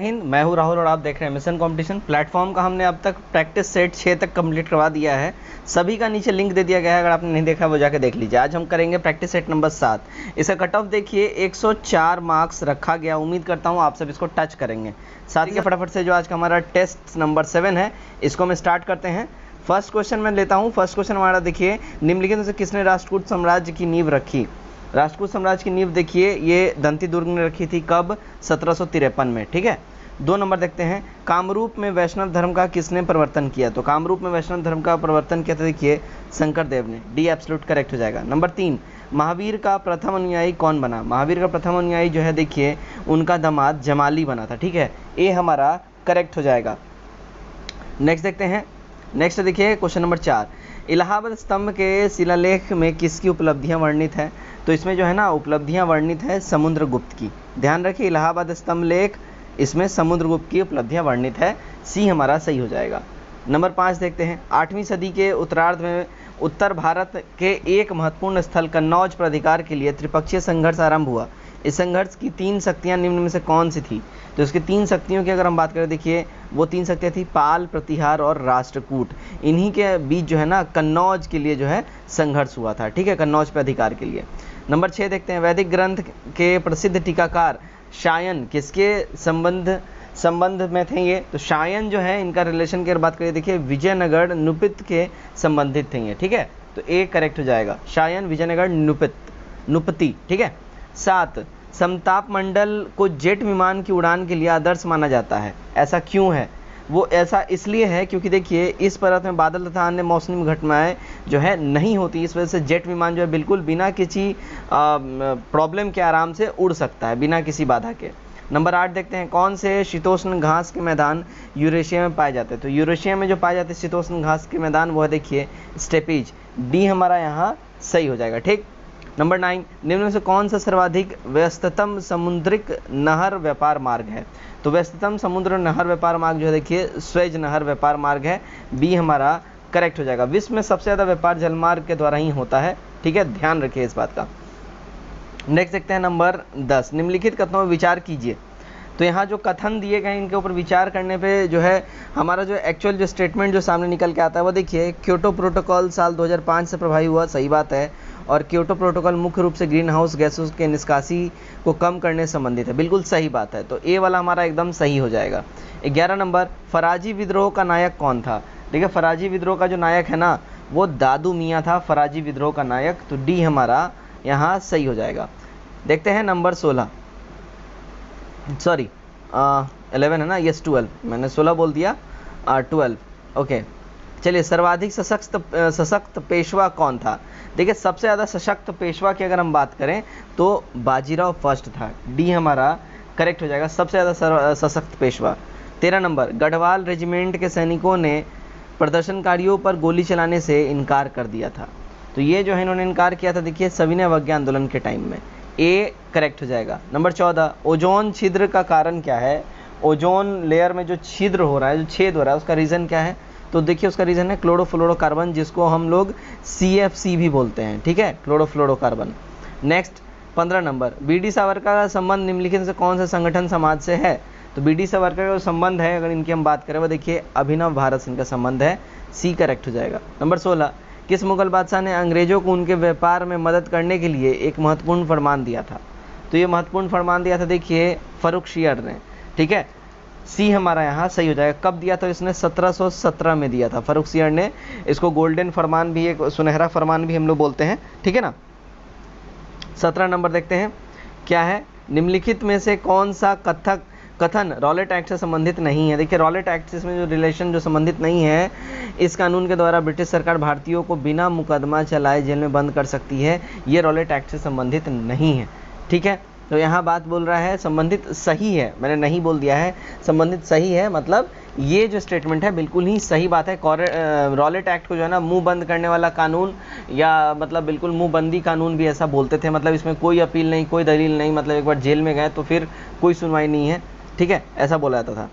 हिंद, मैं हूँ राहुल और आप देख रहे हैं मिशन कंपटीशन प्लेटफॉर्म का। हमने अब तक प्रैक्टिस सेट 6 तक कंप्लीट करवा दिया है। सभी का नीचे लिंक दे दिया गया है, अगर आपने नहीं देखा वो जाके देख लीजिए। आज हम करेंगे प्रैक्टिस सेट नंबर 7। इसका कट ऑफ देखिए 104 मार्क्स रखा गया। उम्मीद करता हूँ आप सब इसको टच करेंगे। साथ ही फटाफट से जो आज का हमारा टेस्ट नंबर 7 है इसको हम स्टार्ट करते हैं। फर्स्ट क्वेश्चन मैं लेता हूँ। फर्स्ट क्वेश्चन हमारा देखिए, निम्नलिखित में से किसने राष्ट्रकूट साम्राज्य की नींव रखी। राष्ट्रकूट साम्राज्य की नींव देखिए ये दंती दुर्ग ने रखी थी। कब? 1753 में। ठीक है। 2 नंबर देखते हैं, कामरूप में वैष्णव धर्म का किसने प्रवर्तन किया। तो कामरूप में वैष्णव धर्म का प्रवर्तन किया था देखिए शंकर देव ने। डी एब्सोल्यूट करेक्ट हो जाएगा। नंबर 3, महावीर का प्रथम अनुयायी कौन बना। महावीर का प्रथम अनुयायी जो है देखिए उनका दामाद जमाली बना था। ठीक है, ए हमारा करेक्ट हो जाएगा। नेक्स्ट देखते हैं। नेक्स्ट देखिए क्वेश्चन नंबर 4, इलाहाबाद स्तंभ के शिलालेख में किसकी उपलब्धियां वर्णित है। तो इसमें जो है ना उपलब्धियां वर्णित है समुद्रगुप्त की। ध्यान रखिए, इलाहाबाद स्तंभ लेख, इसमें समुद्रगुप्त की उपलब्धियां वर्णित है। सी हमारा सही हो जाएगा। नंबर 5 देखते हैं, 8वीं सदी के उत्तरार्ध में उत्तर भारत के एक महत्वपूर्ण स्थल कन्नौज पर अधिकार के लिए त्रिपक्षीय संघर्ष आरंभ हुआ। इस संघर्ष की 3 शक्तियां निम्न में से कौन सी थी। तो इसकी 3 शक्तियों की अगर हम बात करें देखिए वो 3 शक्तियां थी पाल, प्रतिहार और राष्ट्रकूट। इन्हीं के बीच जो है ना कन्नौज के लिए जो है संघर्ष हुआ था। ठीक है, कन्नौज पर अधिकार के लिए। नंबर 6 देखते हैं, वैदिक ग्रंथ के प्रसिद्ध टीकाकार शायन किसके संबंध में थे ये। तो शायन जो है इनका रिलेशन की अगर बात करें देखिए विजयनगर नुपित के संबंधित थे ये। ठीक है, तो ए करेक्ट हो जाएगा। शायन, विजयनगर, नुपति। ठीक है। 7, समताप मंडल को जेट विमान की उड़ान के लिए आदर्श माना जाता है। ऐसा क्यों है। वो ऐसा इसलिए है क्योंकि देखिए इस पर्वत में बादल तथा अन्य मौसमी घटनाएं जो है नहीं होती। इस वजह से जेट विमान जो है बिल्कुल बिना किसी प्रॉब्लम के आराम से उड़ सकता है, बिना किसी बाधा के। नंबर 8 देखते हैं, कौन से शीतोष्ण घास के मैदान यूरेशिया में पाए जाते हैं। तो यूरेशिया में जो पाए जाते हैं शीतोष्ण घास के मैदान वो है देखिए स्टेपीज। डी हमारा यहाँ सही हो जाएगा। ठीक। नंबर 9, निम्न में से कौन सा सर्वाधिक व्यस्ततम समुद्रिक नहर व्यापार मार्ग है। तो व्यस्ततम समुद्र नहर व्यापार मार्ग जो है देखिए स्वेज नहर व्यापार मार्ग है। बी हमारा करेक्ट हो जाएगा। विश्व में सबसे ज़्यादा व्यापार जलमार्ग के द्वारा ही होता है। ठीक है, ध्यान रखिए इस बात का। नेक्स्ट देखते हैं नंबर 10, निम्नलिखित कथनों में विचार कीजिए। तो यहाँ जो कथन दिए गए इनके ऊपर विचार करने पे जो है हमारा जो एक्चुअल जो स्टेटमेंट जो सामने निकल के आता है वो देखिए, क्योटो प्रोटोकॉल साल 2005 से प्रभावी हुआ। सही बात है। और क्योटो प्रोटोकॉल मुख्य रूप से ग्रीन हाउस गैसों के निष्कासी को कम करने से संबंधित है। बिल्कुल सही बात है, तो ए वाला हमारा एकदम सही हो जाएगा। 11 नंबर, फराजी विद्रोह का नायक कौन था। देखिए फराजी विद्रोह का जो नायक है ना वो दादू मियाँ था, फराजी विद्रोह का नायक। तो डी हमारा यहाँ सही हो जाएगा। देखते हैं नंबर 16, सॉरी 11 है ना, यस 12, मैंने 16 बोल दिया, 12। ओके चलिए, सर्वाधिक सशक्त पेशवा कौन था। देखिए सबसे ज़्यादा सशक्त पेशवा की अगर हम बात करें तो बाजीराव फर्स्ट था। डी हमारा करेक्ट हो जाएगा, सबसे ज़्यादा सशक्त पेशवा। 13 नंबर, गढ़वाल रेजिमेंट के सैनिकों ने प्रदर्शनकारियों पर गोली चलाने से इनकार कर दिया था। तो ये जो है इन्होंने इनकार किया था देखिए सविनय अवज्ञा आंदोलन के टाइम में। ए करेक्ट हो जाएगा। नंबर 14, ओजोन छिद्र का कारण क्या है। ओजोन लेयर में जो छिद्र हो रहा है, जो छेद हो रहा है, उसका रीज़न क्या है। तो देखिए उसका रीज़न है क्लोरोफ्लोरोकार्बन, जिसको हम लोग CFC भी बोलते हैं। ठीक है, chlorofluorocarbon. Next 15 number, BD Savarkar का संबंध निम्नलिखित से कौन सा संगठन समाज से है। तो BD सावरकर का जो संबंध है अगर इनकी हम बात करें वो देखिए अभिनव भारत से इनका संबंध है। सी करेक्ट हो जाएगा। नंबर 16, किस मुगल बादशाह ने अंग्रेजों को उनके व्यापार में मदद करने के लिए एक महत्वपूर्ण फरमान दिया था। तो ये महत्वपूर्ण फरमान दिया था देखिए फर्रुखशियर ने। ठीक है, सी हमारा यहाँ सही हो जाएगा। कब दिया था इसने, 1717 में दिया था फर्रुखशियर ने। इसको गोल्डन फरमान भी, एक सुनहरा फरमान भी हम लोग बोलते हैं। ठीक है ना। 17 नंबर देखते हैं क्या है, निम्नलिखित में से कौन सा कथन रॉलेट एक्ट से संबंधित नहीं है। देखिए रॉलेट एक्ट में जो रिलेशन जो संबंधित नहीं है, इस कानून के द्वारा ब्रिटिश सरकार भारतीयों को बिना मुकदमा चलाए जेल में बंद कर सकती है। ये रॉलेट एक्ट से संबंधित नहीं है। ठीक है, तो यहाँ बात बोल रहा है संबंधित सही है, मैंने नहीं बोल दिया है, संबंधित सही है, मतलब ये जो स्टेटमेंट है बिल्कुल ही सही बात है। रॉलेट एक्ट को जो है ना मुंह बंद करने वाला कानून, या मतलब बिल्कुल मुंह बंदी कानून भी ऐसा बोलते थे। मतलब इसमें कोई अपील नहीं, कोई दलील नहीं, मतलब एक बार जेल में गए तो फिर कोई सुनवाई नहीं है। ठीक है, ऐसा बोला जाता था।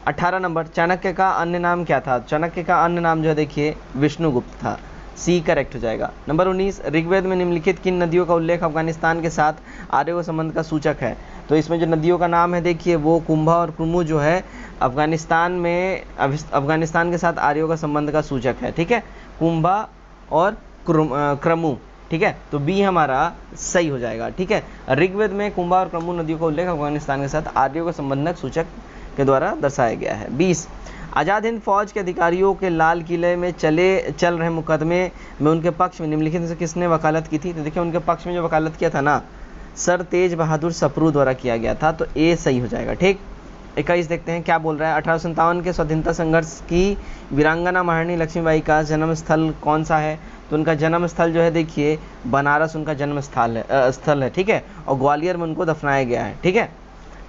18 नंबर, चाणक्य का अन्य नाम क्या था। चाणक्य का अन्य नाम जो है देखिए विष्णुगुप्त था। सी करेक्ट हो जाएगा। नंबर 19, ऋग्वेद में निम्नलिखित किन नदियों का उल्लेख अफगानिस्तान के साथ आर्यों संबंध का सूचक है? तो इसमें जो नदियों का नाम है देखिए वो कुंभा और क्रुमु जो है अफगानिस्तान के साथ आर्यों का संबंध का सूचक है। ठीक है, कुंभा और क्रमु। ठीक है, तो बी हमारा सही हो जाएगा। ठीक है, ऋग्वेद में कुंभा और क्रमु नदियों का उल्लेख अफगानिस्तान के साथ आर्यों का संबंधक सूचक के द्वारा दर्शाया गया है। 20, आज़ाद हिंद फौज के अधिकारियों के लाल किले में चल रहे मुकदमे में उनके पक्ष में निम्नलिखित में से किसने वकालत की थी? तो देखिए उनके पक्ष में जो वकालत किया था ना, सर तेज बहादुर सप्रू द्वारा किया गया था, तो ए सही हो जाएगा। ठीक, 21 देखते हैं क्या बोल रहा है। 1857 के स्वतंत्रता संघर्ष की वीरांगना महारानी लक्ष्मीबाई का जन्म स्थल कौन सा है? तो उनका जन्म स्थल जो है देखिए बनारस उनका जन्म स्थल है। ठीक है, और ग्वालियर में उनको दफनाया गया है। ठीक है,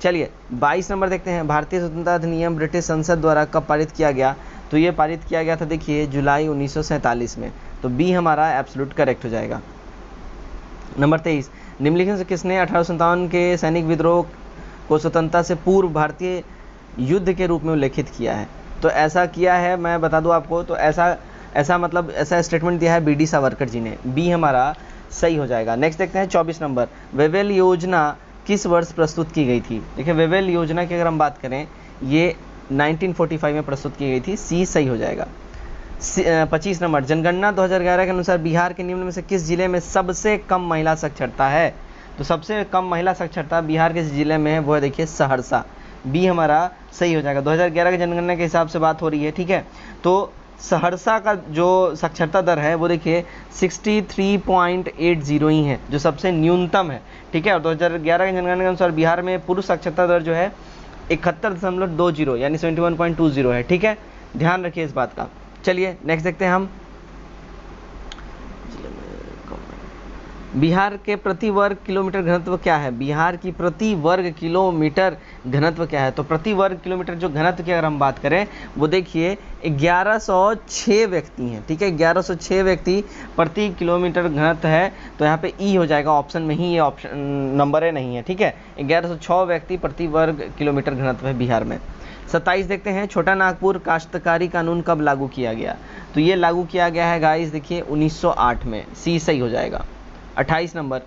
चलिए 22 नंबर देखते हैं। भारतीय स्वतंत्रता अधिनियम ब्रिटिश संसद द्वारा कब पारित किया गया? तो ये पारित किया गया था देखिए जुलाई 1947 में, तो बी हमारा एब्सोल्यूट करेक्ट हो जाएगा। नंबर 23, निम्नलिखित से किसने 1857 के सैनिक विद्रोह को स्वतंत्रता से पूर्व भारतीय युद्ध के रूप में उल्लेखित किया है? तो ऐसा किया है, मैं बता दूं आपको, तो ऐसा स्टेटमेंट दिया है बी.डी. सावरकर जी ने, बी हमारा सही हो जाएगा। नेक्स्ट देखते हैं 24 नंबर, वेवेल योजना किस वर्ष प्रस्तुत की गई थी? देखिए वेवेल योजना की अगर हम बात करें ये 1945 में प्रस्तुत की गई थी, सी सही हो जाएगा। 25 नंबर, जनगणना 2011 के अनुसार बिहार के निम्न में से किस जिले में सबसे कम महिला साक्षरता है? तो सबसे कम महिला साक्षरता बिहार के जिले में है वो है देखिए सहरसा, बी हमारा सही हो जाएगा। 2011 के जनगणना के हिसाब से बात हो रही है। ठीक है, तो सहरसा का जो साक्षरता दर है वो देखिए 63.80 ही है, जो सबसे न्यूनतम है। ठीक है, और 2011 के जनगणना के अनुसार बिहार में पुरुष साक्षरता दर जो है 71.20 यानी 71.20 है। ठीक है, ध्यान रखिए इस बात का। चलिए नेक्स्ट देखते हैं हम, बिहार के प्रति वर्ग किलोमीटर घनत्व क्या है? बिहार की प्रति वर्ग किलोमीटर घनत्व क्या है? तो प्रति वर्ग किलोमीटर जो घनत्व की अगर हम बात करें वो देखिए 1106 व्यक्ति हैं। ठीक है, 1106 व्यक्ति प्रति किलोमीटर घनत्व है, तो यहाँ पे ई हो जाएगा, ऑप्शन में ही ये ऑप्शन नंबर है नहीं है। ठीक है, 1106 व्यक्ति प्रति वर्ग किलोमीटर घनत्व है बिहार में। 27 देखते हैं, छोटा नागपुर काश्तकारी कानून कब लागू किया गया? तो ये लागू किया गया है गाइस देखिए 1908 में, सी सही हो जाएगा। 28 नंबर,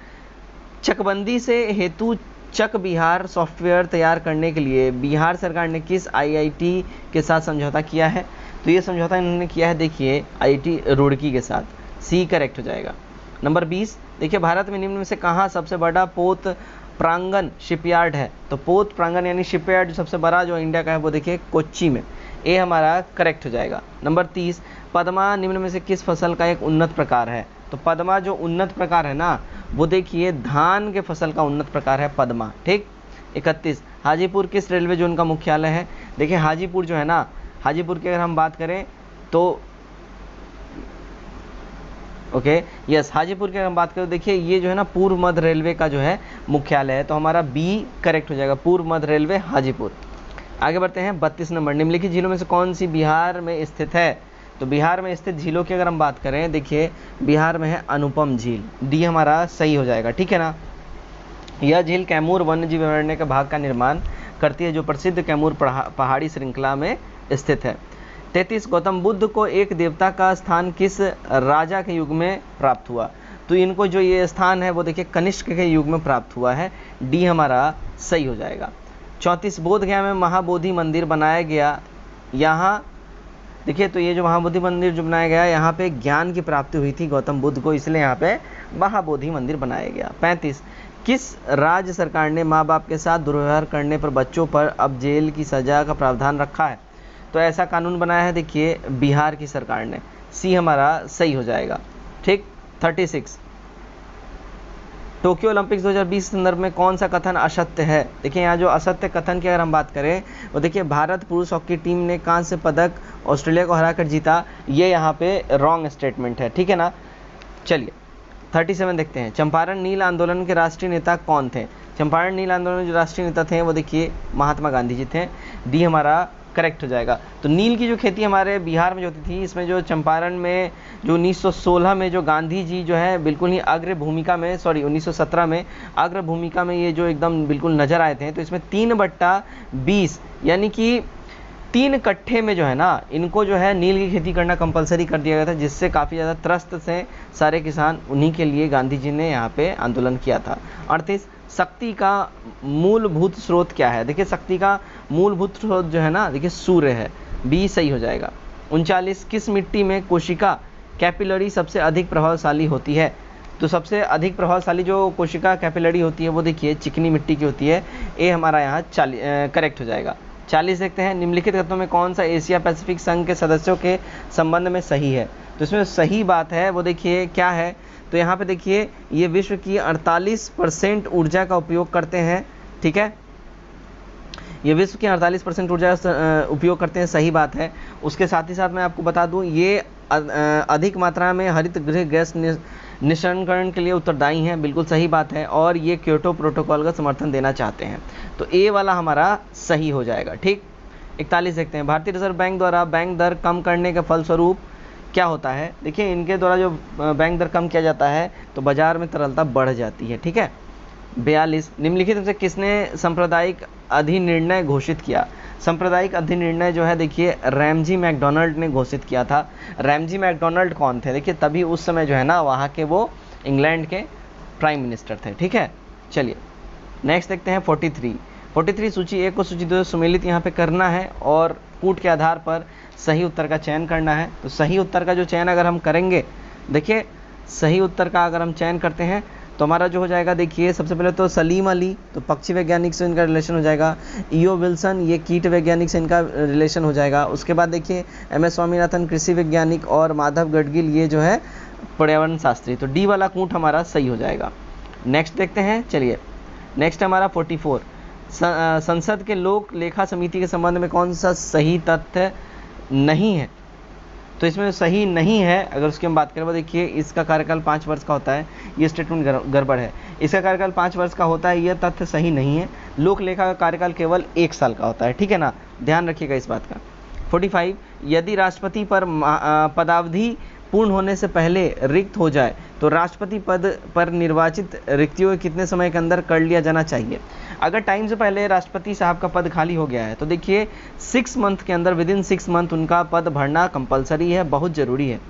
चकबंदी से हेतु चक बिहार सॉफ्टवेयर तैयार करने के लिए बिहार सरकार ने किस आईआईटी के साथ समझौता किया है? तो ये समझौता इन्होंने किया है देखिए आईआईटी रुड़की के साथ, सी करेक्ट हो जाएगा। नंबर 20 देखिए, भारत में निम्न में से कहाँ सबसे बड़ा पोत प्रांगण शिपयार्ड है? तो पोत प्रांगण यानी शिपयार्ड जो सबसे बड़ा जो इंडिया का है वो देखिए कोच्चि में, ए हमारा करेक्ट हो जाएगा। नंबर 30, पद्मा निम्न में से किस फसल का एक उन्नत प्रकार है? तो पद्मा जो उन्नत प्रकार है ना वो देखिए धान के फसल का उन्नत प्रकार है पद्मा। ठीक, 31, हाजीपुर किस रेलवे जोन का मुख्यालय है? देखिए हाजीपुर जो है ना, हाजीपुर की अगर हम बात करें तो हाजीपुर की अगर हम बात करें देखिए ये जो है ना पूर्व मध्य रेलवे का जो है मुख्यालय है, तो हमारा बी करेक्ट हो जाएगा, पूर्व मध्य रेलवे हाजीपुर। आगे बढ़ते हैं 32 नंबर, निम्नलिखित झीलों में से कौन सी बिहार में स्थित है? तो बिहार में स्थित झीलों की अगर हम बात करें देखिए बिहार में है अनुपम झील, डी हमारा सही हो जाएगा। ठीक है ना, यह झील कैमूर वन्यजीव अभयारण्य के भाग का निर्माण करती है जो प्रसिद्ध कैमूर पहाड़ी श्रृंखला में स्थित है। 33, गौतम बुद्ध को एक देवता का स्थान किस राजा के युग में प्राप्त हुआ? तो इनको जो ये स्थान है वो देखिए कनिष्क के युग में प्राप्त हुआ है, डी हमारा सही हो जाएगा। 34, बोधगया में महाबोधि मंदिर बनाया गया, यहाँ देखिए तो ये जो महाबोधि मंदिर जो बनाया गया यहाँ पे ज्ञान की प्राप्ति हुई थी गौतम बुद्ध को, इसलिए यहाँ पे महाबोधि मंदिर बनाया गया। 35, किस राज्य सरकार ने माँ बाप के साथ दुर्व्यवहार करने पर बच्चों पर अब जेल की सजा का प्रावधान रखा है? तो ऐसा कानून बनाया है देखिए बिहार की सरकार ने, सी हमारा सही हो जाएगा। ठीक, 36, टोक्यो ओलंपिक्स 2020 संदर्भ में कौन सा कथन असत्य है? देखिए यहाँ जो असत्य कथन की अगर हम बात करें वो देखिए भारत पुरुष हॉकी टीम ने कांस्य पदक ऑस्ट्रेलिया को हराकर जीता, ये यहाँ पे रॉन्ग स्टेटमेंट है। ठीक है ना, चलिए 37 देखते हैं, चंपारण नील आंदोलन के राष्ट्रीय नेता कौन थे? चंपारण नील आंदोलन में जो राष्ट्रीय नेता थे वो देखिए महात्मा गांधी जी थे, डी हमारा करेक्ट हो जाएगा। तो नील की जो खेती हमारे बिहार में जो होती थी, इसमें जो चंपारण में जो 1916 में जो गांधी जी जो है बिल्कुल ही अग्र भूमिका में 1917 में अग्र भूमिका में ये जो एकदम बिल्कुल नज़र आए थे, तो इसमें 3/20 यानी कि 3 कट्ठे में जो है ना, इनको जो है नील की खेती करना कंपलसरी कर दिया गया था, जिससे काफ़ी ज़्यादा त्रस्त से सारे किसान। उन्हीं के लिए गांधी जी ने यहाँ पे आंदोलन किया था। 38, शक्ति का मूलभूत स्रोत क्या है? देखिए शक्ति का मूलभूत स्रोत जो है ना, देखिए सूर्य है, बी सही हो जाएगा। 39, किस मिट्टी में कोशिका कैपिलरी सबसे अधिक प्रभावशाली होती है? तो सबसे अधिक प्रभावशाली जो कोशिका कैपिलरी होती है वो देखिए चिकनी मिट्टी की होती है, ए हमारा यहाँ करेक्ट हो जाएगा। 40 देखते हैं, निम्नलिखित तत्वों में कौन सा एशिया पैसिफिक संघ के सदस्यों के संबंध में सही है? तो इसमें सही बात है वो देखिए क्या है, तो यहाँ पे देखिए ये विश्व की 48% ऊर्जा का उपयोग करते हैं, ठीक है, ये विश्व की 48% ऊर्जा उपयोग करते हैं, सही बात है। उसके साथ ही साथ मैं आपको बता दूं ये अधिक मात्रा में हरित गृह गैस निःसरणकरण के लिए उत्तरदायी हैं, बिल्कुल सही बात है, और ये क्योटो प्रोटोकॉल का समर्थन देना चाहते हैं, तो ए वाला हमारा सही हो जाएगा, ठीक। 41 देखते हैं, भारतीय रिजर्व बैंक द्वारा बैंक दर कम करने के फलस्वरूप क्या होता है? देखिए इनके द्वारा जो बैंक दर कम किया जाता है तो बाजार में तरलता बढ़ जाती है, ठीक है। 42, निम्नलिखित में से किसने सांप्रदायिक अधिनिर्णय घोषित किया? सांप्रदायिक अधिनिर्णय जो है देखिए रैमजी मैकडोनाल्ड ने घोषित किया था। रैमजी मैकडोनाल्ड कौन थे? देखिए तभी उस समय जो है ना वहाँ के वो इंग्लैंड के प्राइम मिनिस्टर थे, ठीक है। चलिए नेक्स्ट देखते हैं 43 सूची ए को सूची 2 सुमेलित यहाँ पे करना है और कूट के आधार पर सही उत्तर का चयन करना है। तो सही उत्तर का जो चयन अगर हम करेंगे, देखिए सही उत्तर का अगर हम चयन करते हैं तो हमारा जो हो जाएगा, देखिए सबसे पहले तो सलीम अली, तो पक्षी वैज्ञानिक से इनका रिलेशन हो जाएगा। ईओ विल्सन, ये कीट वैज्ञानिक से इनका रिलेशन हो जाएगा। उसके बाद देखिए एम.एस. स्वामीनाथन कृषि वैज्ञानिक और माधव गडगिल ये जो है पर्यावरण शास्त्री, तो डी वाला कूट हमारा सही हो जाएगा। नेक्स्ट देखते हैं, चलिए नेक्स्ट हमारा 44, संसद के लोक लेखा समिति के संबंध में कौन सा सही तथ्य नहीं है? तो इसमें सही नहीं है अगर उसकी हम बात करें, वो देखिए इसका कार्यकाल 5 वर्ष का होता है, ये स्टेटमेंट गड़बड़ है। इसका कार्यकाल 5 वर्ष का होता है, यह तथ्य सही नहीं है। लोक लेखा का कार्यकाल केवल 1 साल का होता है, ठीक है ना, ध्यान रखिएगा इस बात का। 45, यदि राष्ट्रपति पर पदावधि पूर्ण होने से पहले रिक्त हो जाए तो राष्ट्रपति पद पर निर्वाचित रिक्तियों कितने समय के अंदर कर लिया जाना चाहिए? अगर टाइम से पहले राष्ट्रपति साहब का पद खाली हो गया है तो देखिए 6 मंथ के अंदर, विदिन 6 मंथ उनका पद भरना कंपलसरी है, बहुत ज़रूरी है।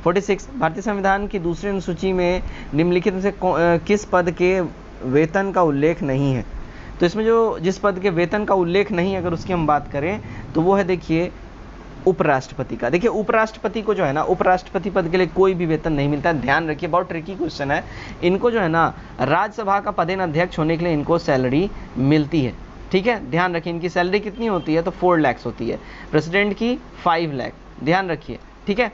46, भारतीय संविधान की दूसरी अनुसूची में निम्नलिखित में से किस पद के वेतन का उल्लेख नहीं है? तो इसमें जो जिस पद के वेतन का उल्लेख नहीं, अगर उसकी हम बात करें तो वो है देखिए उपराष्ट्रपति का। देखिए उपराष्ट्रपति को जो है ना, उपराष्ट्रपति पद के लिए कोई भी वेतन नहीं मिलता है, ध्यान रखिए, बहुत ट्रिकी क्वेश्चन है। इनको जो है ना राज्यसभा का पदेन अध्यक्ष होने के लिए इनको सैलरी मिलती है, ठीक है, ध्यान रखिए। इनकी सैलरी कितनी होती है? तो 4 लाख होती है, प्रेसिडेंट की 5 लाख, ध्यान रखिए, ठीक है।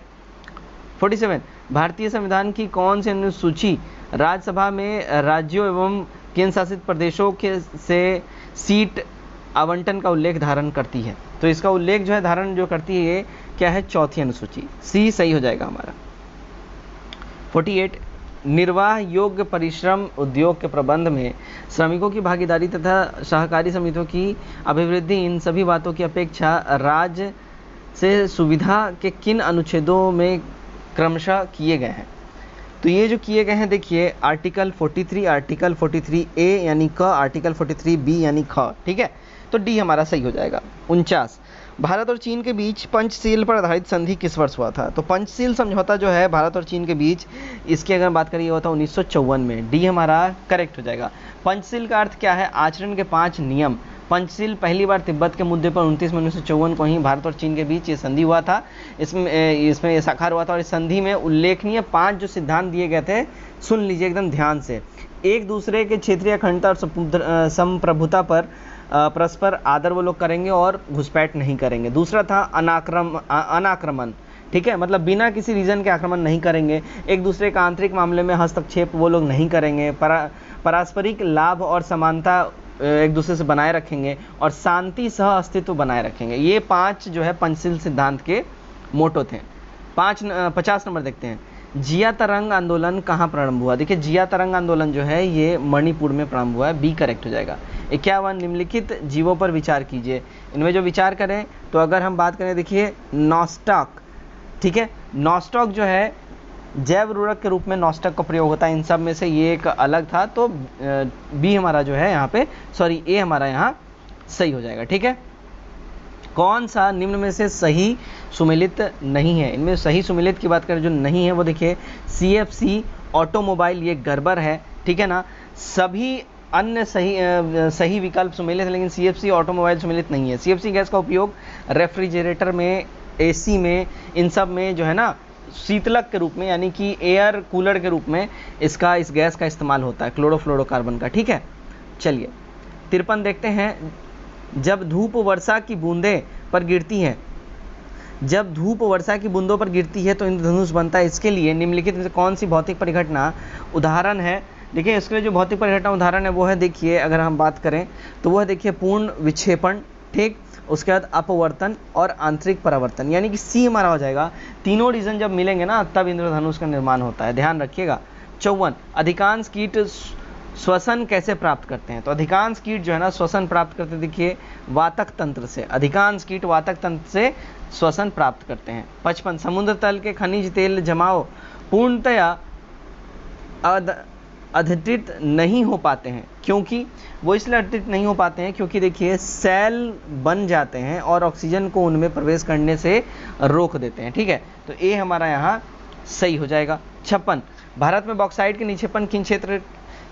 47, भारतीय संविधान की कौन सी अनुसूची राज्यसभा में राज्यों एवं केंद्र शासित प्रदेशों के से सीट आवंटन का उल्लेख धारण करती है? तो इसका उल्लेख जो है धारण जो करती है ये क्या है? चौथी अनुसूची, सी सही हो जाएगा हमारा। 48, निर्वाह योग्य परिश्रम उद्योग के प्रबंध में श्रमिकों की भागीदारी तथा सहकारी समितियों की अभिवृद्धि, इन सभी बातों की अपेक्षा राज्य से सुविधा के किन अनुच्छेदों में क्रमशः किए गए हैं? तो ये जो किए गए हैं देखिए आर्टिकल 43, आर्टिकल 43A यानी क, आर्टिकल 43B यानी ख, ठीक है, तो डी हमारा सही हो जाएगा। 49, भारत और चीन के बीच पंचशील पर आधारित संधि किस वर्ष हुआ था? तो पंचशील समझौता जो है भारत और चीन के बीच, इसकी अगर बात करिए हुआ था 1954 में, डी हमारा करेक्ट हो जाएगा। पंचशील का अर्थ क्या है? आचरण के 5 नियम। पंचशील पहली बार तिब्बत के मुद्दे पर 29 मई 1954 को ही भारत और चीन के बीच ये संधि हुआ था, इसमें ये साकार हुआ था, और इस संधि में उल्लेखनीय 5 जो सिद्धांत दिए गए थे, सुन लीजिए एकदम ध्यान से। एक दूसरे के क्षेत्रीय अखंडता और संप्रभुता पर परस्पर आदर वो लोग करेंगे और घुसपैठ नहीं करेंगे। दूसरा था अनाक्रमण, ठीक है, मतलब बिना किसी रीजन के आक्रमण नहीं करेंगे। एक दूसरे का आंतरिक मामले में हस्तक्षेप वो लोग नहीं करेंगे। पारस्परिक लाभ और समानता एक दूसरे से बनाए रखेंगे और शांति सह अस्तित्व बनाए रखेंगे। ये 5 जो है पंचशील सिद्धांत के मोटो थे। 50 नंबर देखते हैं, जिया तरंग आंदोलन कहाँ प्रारंभ हुआ? देखिए जिया तरंग आंदोलन जो है ये मणिपुर में प्रारंभ हुआ है, बी करेक्ट हो जाएगा। 51, निम्नलिखित जीवों पर विचार कीजिए। इनमें जो विचार करें तो अगर हम बात करें देखिए नॉस्टॉक, ठीक है, नॉस्टॉक जो है जैव उर्वरक के रूप में नॉस्टॉक का प्रयोग होता है। इन सब में से ये एक अलग था, तो बी हमारा जो है यहाँ पे, सॉरी ए हमारा यहाँ सही हो जाएगा, ठीक है। कौन सा निम्न में से सही सुमेलित नहीं है? इनमें सही सुमेलित की बात करें जो नहीं है वो देखिए CFC ऑटोमोबाइल, ये गड़बड़ है, ठीक है ना। सभी अन्य सही विकल्प सुमेलित है, लेकिन CFC ऑटोमोबाइल सुमेलित नहीं है। CFC गैस का उपयोग रेफ्रिजरेटर में, AC में, इन सब में जो है ना शीतलक के रूप में, यानी कि एयर कूलर के रूप में इस गैस का इस्तेमाल होता है, क्लोरोफ्लोरोकार्बन का, ठीक है। चलिए 53 देखते हैं। जब धूप वर्षा की बूंदें पर गिरती है, जब धूप वर्षा की बूंदों पर गिरती है तो इंद्रधनुष बनता है। इसके लिए निम्नलिखित में से कौन सी भौतिक परिघटना उदाहरण है? देखिए इसके लिए जो भौतिक परिघटना उदाहरण है वो है, देखिए अगर हम बात करें तो वह देखिए पूर्ण विक्षेपण, ठीक, उसके बाद अपवर्तन और आंतरिक परावर्तन, यानी कि C हमारा हो जाएगा। तीनों रीजन जब मिलेंगे ना तब इंद्रधनुष का निर्माण होता है, ध्यान रखिएगा। 54 अधिकांश कीट श्वसन कैसे प्राप्त करते हैं? तो अधिकांश कीट जो है ना श्वसन प्राप्त करते हैं, देखिए वातक तंत्र से। अधिकांश कीट वातक तंत्र से श्वसन प्राप्त करते हैं। 55 समुद्र तल के खनिज तेल जमाव पूर्णतया अधिकृत नहीं हो पाते हैं, क्योंकि वो इसलिए अधिकृत नहीं हो पाते हैं क्योंकि देखिए सेल बन जाते हैं और ऑक्सीजन को उनमें प्रवेश करने से रोक देते हैं, ठीक है। तो ए हमारा यहाँ सही हो जाएगा। 56 भारत में बॉक्साइट के निक्षेपण किन क्षेत्र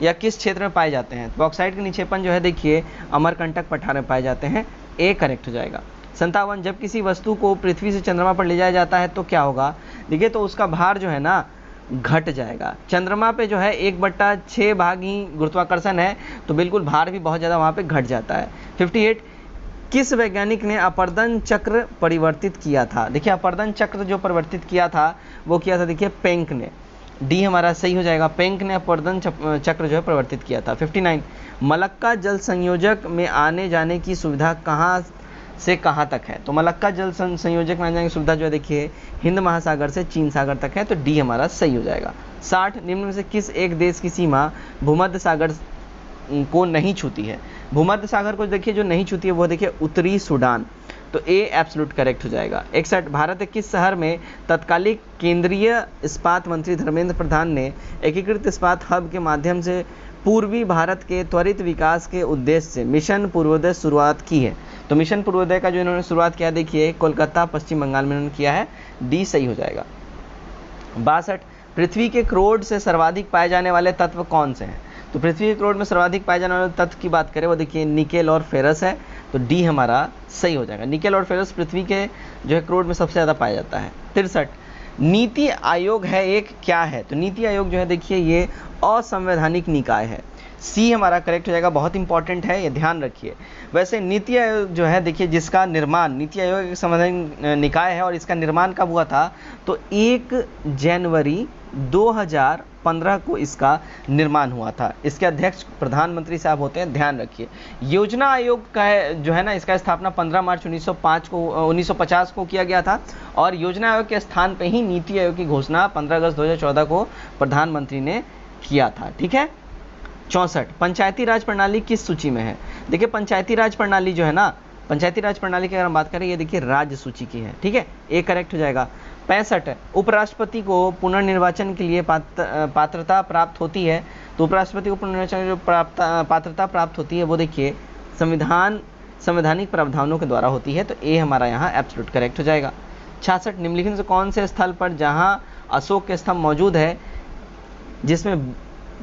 या किस क्षेत्र में पाए जाते हैं? बॉक्साइट के निक्षेपण जो है देखिए अमरकंटक पठार में पाए जाते हैं, ए करेक्ट हो जाएगा। 57 जब किसी वस्तु को पृथ्वी से चंद्रमा पर ले जाया जाता है तो क्या होगा? देखिए तो उसका भार जो है ना घट जाएगा। चंद्रमा पे जो है 1/6 भाग ही गुरुत्वाकर्षण है, तो बिल्कुल भार भी बहुत ज़्यादा वहाँ पे घट जाता है। 58 किस वैज्ञानिक ने अपरदन चक्र परिवर्तित किया था? देखिए अपरदन चक्र जो परिवर्तित किया था वो किया था देखिए पेंक ने, डी हमारा सही हो जाएगा। पेंक ने अपरदन चक्र जो है परिवर्तित किया था। 59 मलक्का जल संयोजक में आने जाने की सुविधा कहाँ से कहाँ तक है? तो मलक्का जल संयोजक में आने जाने की सुविधा जो है देखिए हिंद महासागर से चीन सागर तक है, तो डी हमारा सही हो जाएगा। 60 निम्न में से किस एक देश की सीमा भूमध्य सागर को नहीं छूती है? भूमध्य सागर को देखिए जो नहीं छूती है वो देखिए उत्तरी सूडान, तो ए एब्सोल्यूट करेक्ट हो जाएगा। 61 भारत के किस शहर में तत्कालिक केंद्रीय इस्पात मंत्री धर्मेंद्र प्रधान ने एकीकृत इस्पात हब के माध्यम से पूर्वी भारत के त्वरित विकास के उद्देश्य से मिशन पूर्वोदय शुरुआत की है? तो मिशन पूर्वोदय का जो इन्होंने शुरुआत किया देखिए कोलकाता पश्चिम बंगाल में इन्होंने किया है, डी सही हो जाएगा। 62 पृथ्वी के क्रोड से सर्वाधिक पाए जाने वाले तत्व कौन से हैं? तो पृथ्वी के क्रोड में सर्वाधिक पाए जाने वाले तत्व की बात करें वो देखिए निकेल और फेरस है, तो डी हमारा सही हो जाएगा। निकेल और फेरस पृथ्वी के जो है क्रोड में सबसे ज़्यादा पाया जाता है। 63 नीति आयोग है एक क्या है? तो नीति आयोग जो है देखिए ये असंवैधानिक निकाय है, सी हमारा करेक्ट हो जाएगा। बहुत इंपॉर्टेंट है, ये ध्यान रखिए। वैसे नीति आयोग जो है देखिए जिसका निर्माण, नीति आयोग एक संवैधानिक निकाय है और इसका निर्माण कब हुआ था? तो 1 जनवरी 2015 को इसका निर्माण हुआ था। इसके अध्यक्ष प्रधानमंत्री साहब होते हैं, ध्यान रखिए। योजना आयोग का जो है ना इसका स्थापना 15 मार्च 1950 को किया गया था और योजना आयोग के स्थान पे ही नीति आयोग की घोषणा 15 अगस्त 2014 को प्रधानमंत्री ने किया था, ठीक है। 64 पंचायती राज प्रणाली किस सूची में है? देखिए पंचायती राज प्रणाली जो है ना, पंचायती राज प्रणाली की अगर हम बात करें ये देखिए राज्य सूची की है, ठीक है, ए करेक्ट हो जाएगा। 65 उपराष्ट्रपति को पुनर्निर्वाचन के लिए पात्रता प्राप्त होती है, तो उपराष्ट्रपति को पुनर्निर्वाचन की जो पात्रता प्राप्त होती है वो देखिए संवैधानिक प्रावधानों के द्वारा होती है, तो ए हमारा यहाँ एब्सोल्यूट करेक्ट हो जाएगा। 66 निम्नलिखित में से कौन से स्थल पर जहाँ अशोक के स्तंभ मौजूद है जिसमें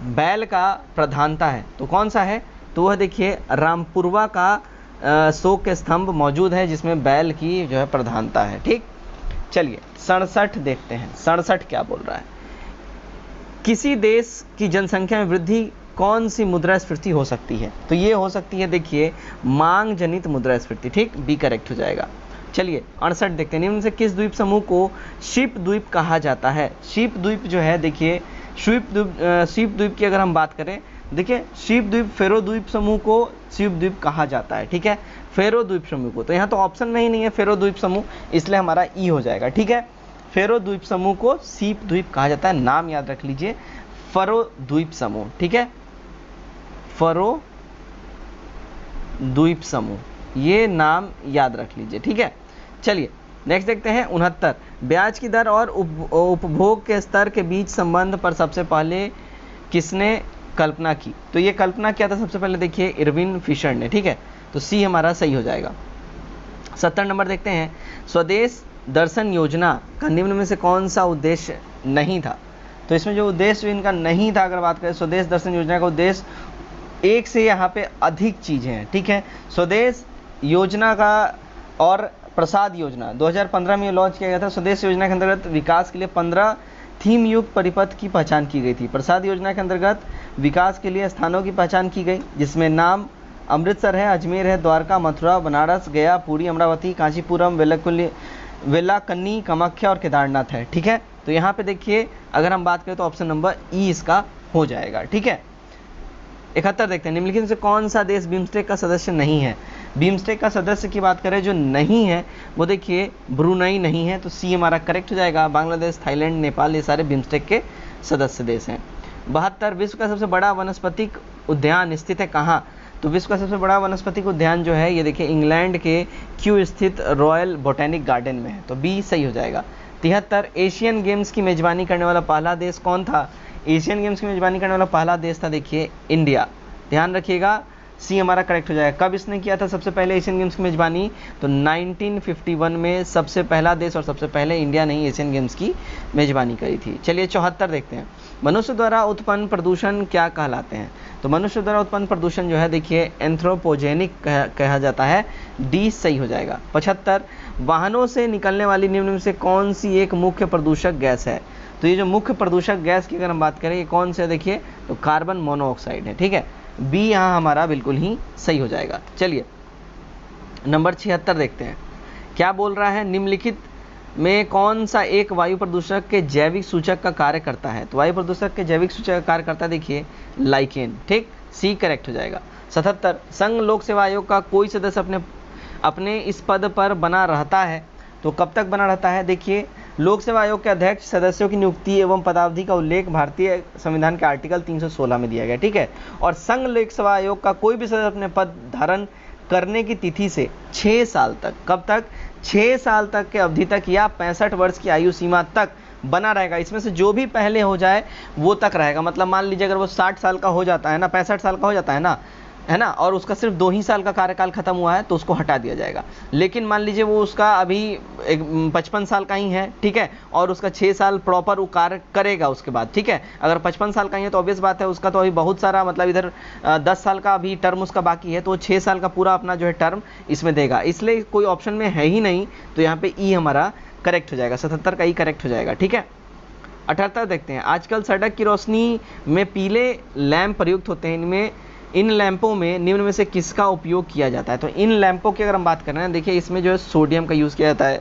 बैल का प्रधानता है, तो कौन सा है? तो वह देखिए रामपुरवा का अशोक के स्तंभ मौजूद है जिसमें बैल की जो है प्रधानता है, ठीक। चलिए 67 देखते हैं, 67 क्या बोल रहा है? किसी देश की जनसंख्या में वृद्धि कौन सी मुद्रास्फीति हो सकती है? तो ये हो सकती है देखिए मांग जनित मुद्रास्फीति, ठीक, बी करेक्ट हो जाएगा। चलिए 68 देखते हैं, निम्न से किस द्वीप समूह को शीप द्वीप कहा जाता है? शीप द्वीप जो है देखिए शीप द्वीप की अगर हम बात करें, देखिए शीप द्वीप फेरो द्वीप समूह को शीप द्वीप कहा जाता है, ठीक है, फेरो द्वीप समूह को। तो यहाँ तो ऑप्शन में ही नहीं है फेरो द्वीप समूह, इसलिए हमारा ई हो जाएगा, ठीक है। फेरो द्वीप समूह को शीप द्वीप कहा जाता है, नाम याद रख लीजिए, फरो द्वीप समूह, ठीक है, फरो द्वीप समूह, ये नाम याद रख लीजिए, ठीक है। चलिए नेक्स्ट देखते हैं 69 ब्याज की दर और उपभोग के स्तर के बीच संबंध पर सबसे पहले किसने कल्पना की? तो ये कल्पना किया था सबसे पहले देखिए इरविन फिशर ने, ठीक है, तो सी हमारा सही हो जाएगा। 70 नंबर देखते हैं, स्वदेश दर्शन योजना का निम्न में से कौन सा उद्देश्य नहीं था। तो इसमें जो उद्देश्य इनका नहीं था, अगर बात करें स्वदेश दर्शन योजना का उद्देश्य एक से यहाँ पे अधिक चीज़ें हैं, ठीक है। स्वदेश योजना का और प्रसाद योजना 2015 में लॉन्च किया गया था। स्वदेश योजना के अंतर्गत विकास के लिए 15 थीम युक्त परिपथ की पहचान की गई थी। प्रसाद योजना के अंतर्गत विकास के लिए स्थानों की पहचान की गई, जिसमें अमृतसर है, अजमेर है, द्वारका, मथुरा, बनारस, गया, पुरी, अमरावती, कांचीपुरम, वेलाकन्नी, कामाख्या और केदारनाथ है, ठीक है। तो यहाँ पे देखिए अगर हम बात करें तो ऑप्शन नंबर ई इसका हो जाएगा, ठीक है। 71 देखते हैं, निम्नलिखित में से कौन सा देश बिम्स्टेक का सदस्य नहीं है। बिम्स्टेक का सदस्य की बात करें जो नहीं है वो देखिए ब्रुनई नहीं है, तो सी हमारा करेक्ट हो जाएगा। बांग्लादेश, थाईलैंड, नेपाल ये सारे बिम्स्टेक के सदस्य देश हैं। 72 विश्व का सबसे बड़ा वनस्पतिक उद्यान स्थित है कहाँ। तो विश्व का सबसे बड़ा वनस्पतिक उद्यान जो है ये देखिए इंग्लैंड के क्यू स्थित रॉयल बोटेनिक गार्डन में है, तो बी सही हो जाएगा। 73 एशियन गेम्स की मेजबानी करने वाला पहला देश कौन था। एशियन गेम्स की मेजबानी करने वाला पहला देश था देखिए इंडिया, ध्यान रखिएगा, सी हमारा करेक्ट हो जाएगा। कब इसने किया था सबसे पहले एशियन गेम्स की मेजबानी, तो 1951 में सबसे पहला देश और सबसे पहले इंडिया ने ही एशियन गेम्स की मेजबानी करी थी। चलिए 74 देखते हैं, मनुष्य द्वारा उत्पन्न प्रदूषण क्या कहलाते हैं। तो मनुष्य द्वारा उत्पन्न प्रदूषण जो है देखिए एंथ्रोपोजेनिक कहा जाता है, डी सही हो जाएगा। 75 वाहनों से निकलने वाली निम्न में से कौन सी एक मुख्य प्रदूषक गैस है। तो ये जो मुख्य प्रदूषक गैस की अगर हम बात करें ये कौन से देखिए, तो कार्बन मोनोऑक्साइड है, ठीक है। बी यहाँ हमारा बिल्कुल ही सही हो जाएगा। चलिए नंबर 76 देखते हैं, क्या बोल रहा है, निम्नलिखित में कौन सा एक वायु प्रदूषक के जैविक सूचक का कार्य करता है। तो वायु प्रदूषक के जैविक सूचक का कार्य करता है देखिए लाइकेन, ठीक, सी करेक्ट हो जाएगा। 77 संघ लोक सेवा आयोग का कोई सदस्य अपने इस पद पर बना रहता है, तो कब तक बना रहता है। देखिए लोक सेवा आयोग के अध्यक्ष सदस्यों की नियुक्ति एवं पदावधि का उल्लेख भारतीय संविधान के आर्टिकल 316 में दिया गया, ठीक है। और संघ लोक सेवा आयोग का कोई भी सदस्य अपने पद धारण करने की तिथि से 6 साल तक, कब तक, 6 साल तक के अवधि तक या 65 वर्ष की आयु सीमा तक बना रहेगा। इसमें से जो भी पहले हो जाए वो तक रहेगा। मतलब मान लीजिए अगर वो 60 साल का हो जाता है ना, 65 साल का हो जाता है ना, और उसका सिर्फ 2 ही साल का कार्यकाल खत्म हुआ है तो उसको हटा दिया जाएगा। लेकिन मान लीजिए वो उसका अभी 55 साल का ही है, ठीक है, और उसका 6 साल प्रॉपर वो कार्य करेगा उसके बाद, ठीक है। अगर 55 साल का ही है तो ऑब्वियस बात है उसका तो अभी बहुत सारा मतलब इधर 10 साल का अभी टर्म उसका बाकी है, तो वो 6 साल का पूरा अपना जो है टर्म इसमें देगा, इसलिए कोई ऑप्शन में है ही नहीं, तो यहाँ पे ई हमारा करेक्ट हो जाएगा। 77 का ई करेक्ट हो जाएगा, ठीक है। 78 देखते हैं, आजकल सड़क की रोशनी में पीले लैंप प्रयुक्त होते हैं, इन लैंपों में निम्न में से किसका उपयोग किया जाता है। तो इन लैंपों की अगर हम बात करें देखिए इसमें जो है सोडियम का यूज़ किया जाता है,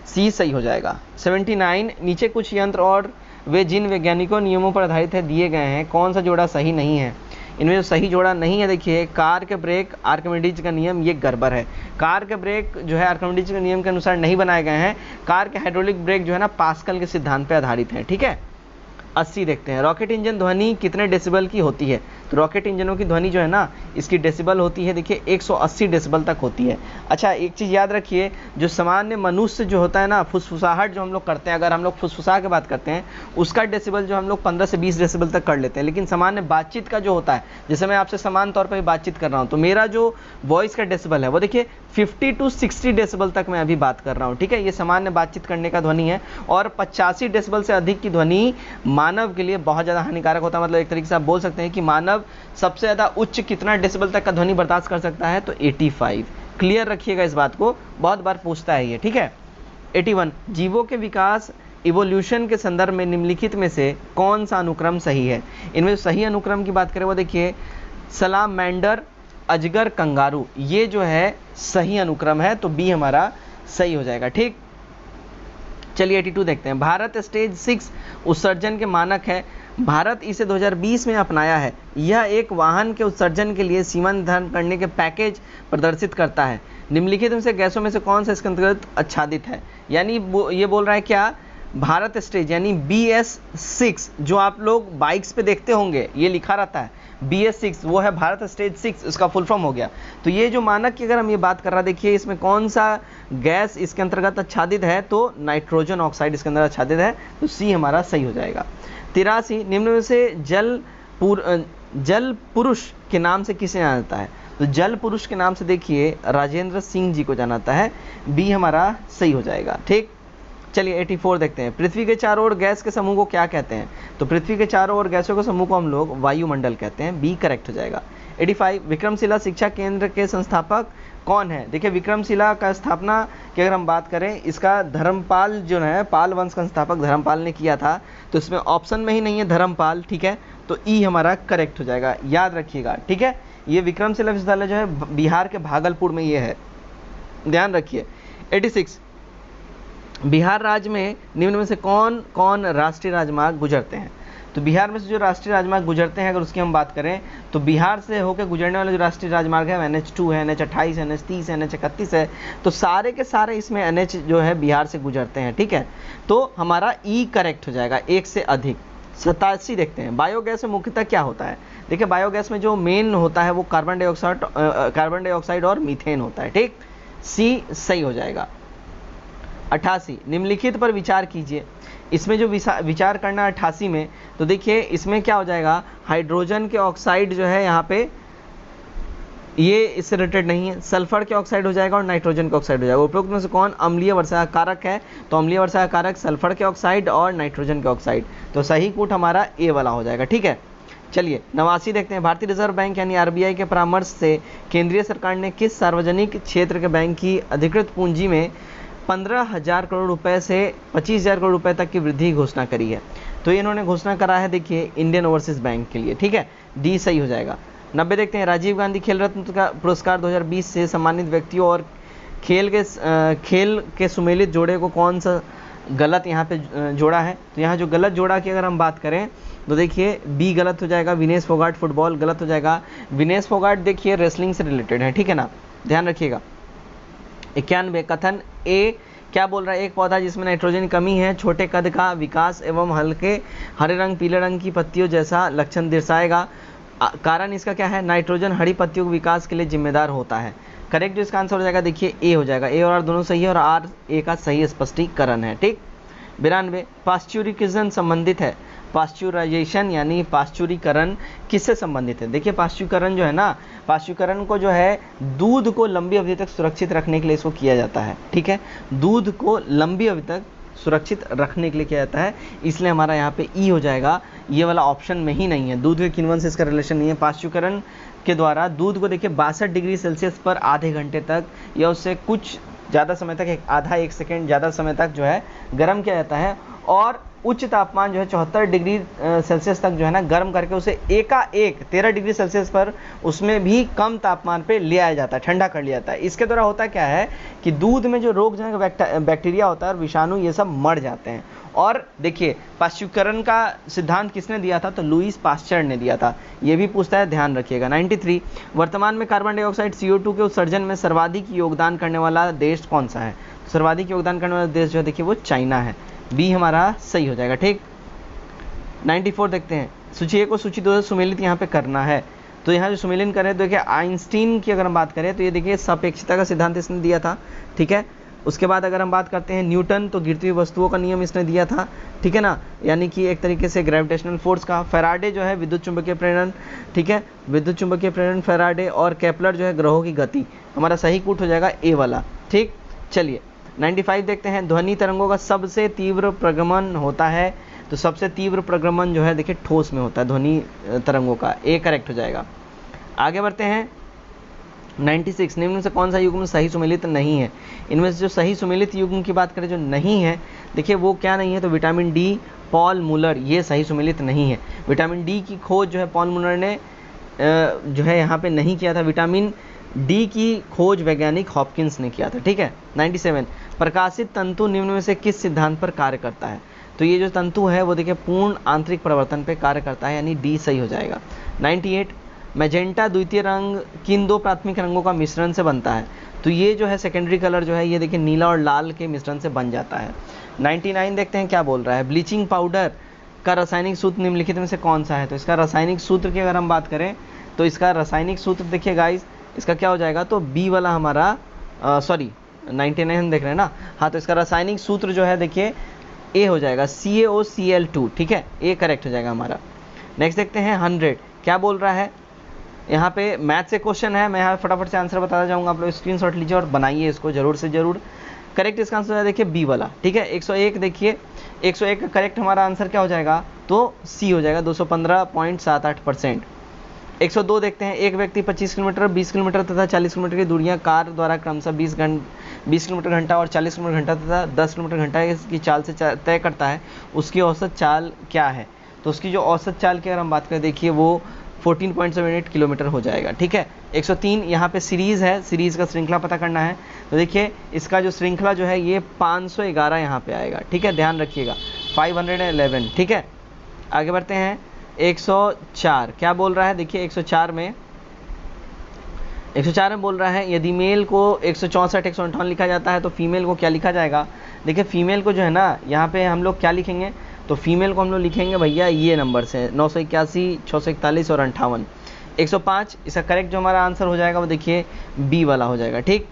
सी सही हो जाएगा। 79 नीचे कुछ यंत्र और वे जिन वैज्ञानिकों नियमों पर आधारित है दिए गए हैं, कौन सा जोड़ा सही नहीं है। इनमें जो सही जोड़ा नहीं है देखिए कार के ब्रेक आर्किमिडीज का नियम, ये गड़बड़ है। कार के ब्रेक जो है आर्किमिडीज के नियम के अनुसार नहीं बनाए गए हैं। कार के हाइड्रोलिक ब्रेक जो है ना पास्कल के सिद्धांत पर आधारित है, ठीक है। 80 देखते हैं, रॉकेट इंजन ध्वनि कितने डेसिबल की होती है। तो रॉकेट इंजनों की ध्वनि जो है ना इसकी डेसिबल होती है देखिए 180 डेसिबल तक होती है। अच्छा एक चीज़ याद रखिए, जो सामान्य मनुष्य जो होता है ना, फुसफुसाहट जो हम लोग करते हैं, अगर हम लोग फुसफुसा के बात करते हैं उसका डेसिबल जो हम लोग 15 से 20 डेसिबल तक कर लेते हैं। लेकिन सामान्य बातचीत का जो होता है, जैसे मैं आपसे समान तौर पर बातचीत कर रहा हूँ तो मेरा जो वॉइस का डेसिबल है वो देखिए 50 to 60 डेसिबल तक मैं अभी बात कर रहा हूँ, ठीक है। ये सामान्य बातचीत करने का ध्वनि है, और 85 डेसिबल से अधिक की ध्वनि मानव के लिए बहुत ज़्यादा हानिकारक होता है। मतलब एक तरीके से आप बोल सकते हैं कि मानव सबसे ज़्यादा उच्च कितना डेसिबल तक का ध्वनि बर्दाश्त कर सकता है, तो 85। क्लियर रखिएगा इस बात को, बहुत बार पूछता है ये, ठीक है। 81 जीवों के विकास इवोल्यूशन के संदर्भ में निम्नलिखित में से कौन सा अनुक्रम सही है। इनमें सही अनुक्रम की बात करें वो देखिए सलामेंडर, अजगर, कंगारू, ये जो है सही अनुक्रम है, तो बी हमारा सही हो जाएगा, ठीक। चलिए 82 देखते हैं, भारत स्टेज 6 उत्सर्जन के मानक है, भारत इसे 2020 में अपनाया है। यह एक वाहन के उत्सर्जन के लिए सीमा निर्धारण करने के पैकेज प्रदर्शित करता है। निम्नलिखित में से गैसों में से कौन सा इसके अंतर्गत आच्छादित है। यानी ये बोल रहा है क्या, भारत स्टेज यानी BS6 जो आप लोग बाइक्स पे देखते होंगे ये लिखा रहता है BS6, वो है भारत स्टेज 6, इसका फुल फॉर्म हो गया। तो ये जो मानक की अगर हम ये बात कर रहा देखिए इसमें कौन सा गैस इसके अंतर्गत आच्छादित है, तो नाइट्रोजन ऑक्साइड इसके अंदर आच्छादित है, तो सी हमारा सही हो जाएगा। 83 निम्न में से जल पुरुष के नाम से किसे जाना जाता है। तो जल पुरुष के नाम से देखिए राजेंद्र सिंह जी को जाना जाता है, बी हमारा सही हो जाएगा। ठीक, चलिए 84 देखते हैं। पृथ्वी के चारों ओर गैस के समूह को क्या कहते हैं? तो पृथ्वी के चारों ओर गैसों के समूह को हम लोग वायुमंडल कहते हैं, बी करेक्ट हो जाएगा। 85 विक्रमशिला शिक्षा केंद्र के संस्थापक कौन है? देखिए विक्रमशिला का स्थापना की अगर हम बात करें, इसका धर्मपाल जो है, पाल वंश का संस्थापक धर्मपाल ने किया था, तो इसमें ऑप्शन में ही नहीं है धर्मपाल, ठीक है, तो ई हमारा करेक्ट हो जाएगा, याद रखिएगा। ठीक है, ये विक्रमशिला विश्वविद्यालय जो है बिहार के भागलपुर में ये है, ध्यान रखिए। 86 बिहार राज्य में निम्न में से कौन कौन राष्ट्रीय राजमार्ग गुजरते हैं? तो बिहार में से जो राष्ट्रीय राजमार्ग गुजरते हैं अगर उसकी हम बात करें, तो बिहार से होकर गुजरने वाले जो राष्ट्रीय राजमार्ग है NH2 है, NH28 है, NH30 है, NH31 है, तो सारे के सारे इसमें NH जो है बिहार से गुजरते हैं। ठीक है, तो हमारा ई करेक्ट हो जाएगा, एक से अधिक। 87 देखते हैं। बायोगैस में मुख्यतः क्या होता है? देखिए बायोगैस में जो मेन होता है वो कार्बन डाइऑक्साइड और मीथेन होता है। ठीक, सी सही हो जाएगा। 88 निम्नलिखित पर विचार कीजिए। इसमें जो विचार करना 88 में, तो देखिए इसमें क्या हो जाएगा, हाइड्रोजन के ऑक्साइड जो है यहाँ पे ये इससे रिलेटेड नहीं है, सल्फर के ऑक्साइड हो जाएगा और नाइट्रोजन के ऑक्साइड हो जाएगा। उपरोक्त में से कौन अम्लीय वर्षा कारक है? तो अम्लीय वर्षा कारक सल्फर के ऑक्साइड और नाइट्रोजन के ऑक्साइड, तो सही कूट हमारा ए वाला हो जाएगा। ठीक है, चलिए 89 देखते हैं। भारतीय रिजर्व बैंक यानी RBI के परामर्श से केंद्रीय सरकार ने किस सार्वजनिक क्षेत्र के बैंक की अधिकृत पूंजी में 15,000 करोड़ रुपए से 25,000 करोड़ रुपए तक की वृद्धि की घोषणा करी है? तो इन्होंने घोषणा करा है देखिए इंडियन ओवरसीज बैंक के लिए। ठीक है, डी सही हो जाएगा। 90 देखते हैं। राजीव गांधी खेल रत्न का पुरस्कार 2020 से सम्मानित व्यक्तियों और खेल के सुमेलित जोड़े को कौन सा गलत यहाँ पे जोड़ा है? तो यहाँ जो गलत जोड़ा की अगर हम बात करें तो देखिए बी गलत हो जाएगा, विनेश फोगाट फुटबॉल गलत हो जाएगा। विनेश फोगाट देखिए रेसलिंग से रिलेटेड है, ठीक है ना, ध्यान रखिएगा। 91 कथन ए क्या बोल रहा है? एक पौधा जिसमें नाइट्रोजन की कमी है छोटे कद का विकास एवं हल्के हरे रंग पीले रंग की पत्तियों जैसा लक्षण दर्शाएगा। कारण इसका क्या है? नाइट्रोजन हरी पत्तियों के विकास के लिए जिम्मेदार होता है। करेक्ट जो इसका आंसर हो जाएगा देखिए ए हो जाएगा। ए और आर दोनों सही है और आर ए का सही स्पष्टीकरण है। ठीक, 92 पाश्चुरिकीकरण संबंधित है। पाश्चुराइजेशन यानी पाश्चुरीकरण किससे संबंधित है? देखिए पाश्चुरीकरण जो है ना, पाश्चुरीकरण को जो है दूध को लंबी अवधि तक सुरक्षित रखने के लिए इसको किया जाता है। ठीक है, दूध को लंबी अवधि तक सुरक्षित रखने के लिए किया जाता है, इसलिए हमारा यहाँ पे ई हो जाएगा। ये वाला ऑप्शन में ही नहीं है, दूध के किण्वन से इसका रिलेशन नहीं है। पाश्चुरीकरण के द्वारा दूध को देखिए 62 डिग्री सेल्सियस पर आधे घंटे तक या उससे कुछ ज़्यादा समय तक, आधा एक सेकेंड ज़्यादा समय तक जो है गर्म किया जाता है और उच्च तापमान जो है 74 डिग्री सेल्सियस तक जो है ना गर्म करके उसे एकाएक 13 डिग्री सेल्सियस पर उसमें भी कम तापमान पे ले आया जाता है, ठंडा कर लिया जाता है। इसके द्वारा होता क्या है कि दूध में जो रोगजनक बैक्टीरिया होता है और विषाणु ये सब मर जाते हैं। और देखिए पाश्चुरीकरण का सिद्धांत किसने दिया था? तो लुईस पाश्चर ने दिया था। ये भी पूछता है, ध्यान रखिएगा। 93 वर्तमान में कार्बन डाइऑक्साइड CO2 के उत्सर्जन में सर्वाधिक योगदान करने वाला देश कौन सा है? तो सर्वाधिक योगदान करने वाला देश जो है देखिए वो चाइना है, बी हमारा सही हो जाएगा। ठीक, 94 देखते हैं। सूची 1 को सूची 2 से सुमेलित यहाँ पे करना है। तो यहाँ जो सुमेलन करें तो देखिए आइंस्टीन की अगर हम बात करें तो ये देखिए सापेक्षता का सिद्धांत इसने दिया था। ठीक है, उसके बाद अगर हम बात करते हैं न्यूटन, तो गिरती हुई वस्तुओं का नियम इसने दिया था। ठीक है ना, यानी कि एक तरीके से ग्रेविटेशनल फोर्स का। फैराडे जो है विद्युत चुंबकीय प्रेरण, ठीक है, विद्युत चुंबकीय प्रेरण फैराडे, और केपलर जो है ग्रहों की गति। हमारा सही कूट हो जाएगा ए वाला। ठीक, चलिए 95 देखते हैं। ध्वनि तरंगों का सबसे तीव्र प्रगमन होता है, तो सबसे तीव्र प्रगमन जो है देखिए ठोस में होता है ध्वनि तरंगों का, ए करेक्ट हो जाएगा। आगे बढ़ते हैं। 96 निम्न में से कौन सा युग्म सही सुमेलित नहीं है? इनमें से जो सही सुमेलित युग्म की बात करें जो नहीं है, देखिए वो क्या नहीं है? तो विटामिन डी, पॉल मुलर, ये सही सुमेलित नहीं है। विटामिन डी की खोज जो है पॉल मुलर ने जो है यहाँ पे नहीं किया था। विटामिन डी की खोज वैज्ञानिक हॉपकिंस ने किया था। ठीक है। 97 प्रकाशित तंतु निम्न में से किस सिद्धांत पर कार्य करता है? तो ये जो तंतु है वो देखिए पूर्ण आंतरिक परिवर्तन पे कार्य करता है, यानी डी सही हो जाएगा। 98 मैजेंटा द्वितीय रंग किन दो प्राथमिक रंगों का मिश्रण से बनता है? तो ये जो है सेकेंडरी कलर जो है ये देखिए नीला और लाल के मिश्रण से बन जाता है। 99 देखते हैं क्या बोल रहा है। ब्लीचिंग पाउडर का रासायनिक सूत्र निम्नलिखित में से कौन सा है? तो इसका रासायनिक सूत्र की अगर हम बात करें तो इसका रासायनिक सूत्र देखिए गाइस, इसका क्या हो जाएगा? तो बी वाला हमारा 99 देख रहे हैं ना, हाँ, तो इसका रासायनिक सूत्र जो है देखिए ए हो जाएगा, CaOCl2। ठीक है, ए करेक्ट हो जाएगा हमारा। नेक्स्ट देखते हैं 100 क्या बोल रहा है। यहाँ पे मैथ से क्वेश्चन है, मैं यहाँ फटाफट से आंसर बताता जाऊँगा, आप लोग स्क्रीनशॉट लीजिए और बनाइए इसको जरूर से जरूर। करेक्ट इसका आंसर है देखिए बी वाला, ठीक है। 101 देखिए 101 का करेक्ट हमारा आंसर क्या हो जाएगा, तो सी हो जाएगा 215.78%। 102 देखते हैं, एक व्यक्ति 25 किलोमीटर, 20 किलोमीटर तथा 40 किलोमीटर की दूरियां कार द्वारा क्रमशः 20 किलोमीटर घंटा और 40 किलोमीटर घंटा तथा 10 किलोमीटर घंटा की चाल से तय करता है, उसकी औसत चाल क्या है। तो उसकी जो औसत चाल की अगर हम बात करें देखिए वो 14.78 किलोमीटर हो जाएगा, ठीक है। 103 यहाँ पे सीरीज़ है, सीरीज़ का श्रृंखला पता करना है, तो देखिए इसका जो श्रृंखला जो है ये 511 यहाँ पे आएगा, ठीक है, ध्यान रखिएगा 511, ठीक है। आगे बढ़ते हैं 104 क्या बोल रहा है, देखिए 104 में बोल रहा है यदि मेल को 164 158 लिखा जाता है तो फीमेल को क्या लिखा जाएगा। देखिए फीमेल को जो है ना यहाँ पे हम लोग क्या लिखेंगे, तो फीमेल को हम लोग लिखेंगे भैया ये नंबर से 981 641 और 58। 105 इसका करेक्ट जो हमारा आंसर हो जाएगा वो देखिए बी वाला हो जाएगा, ठीक।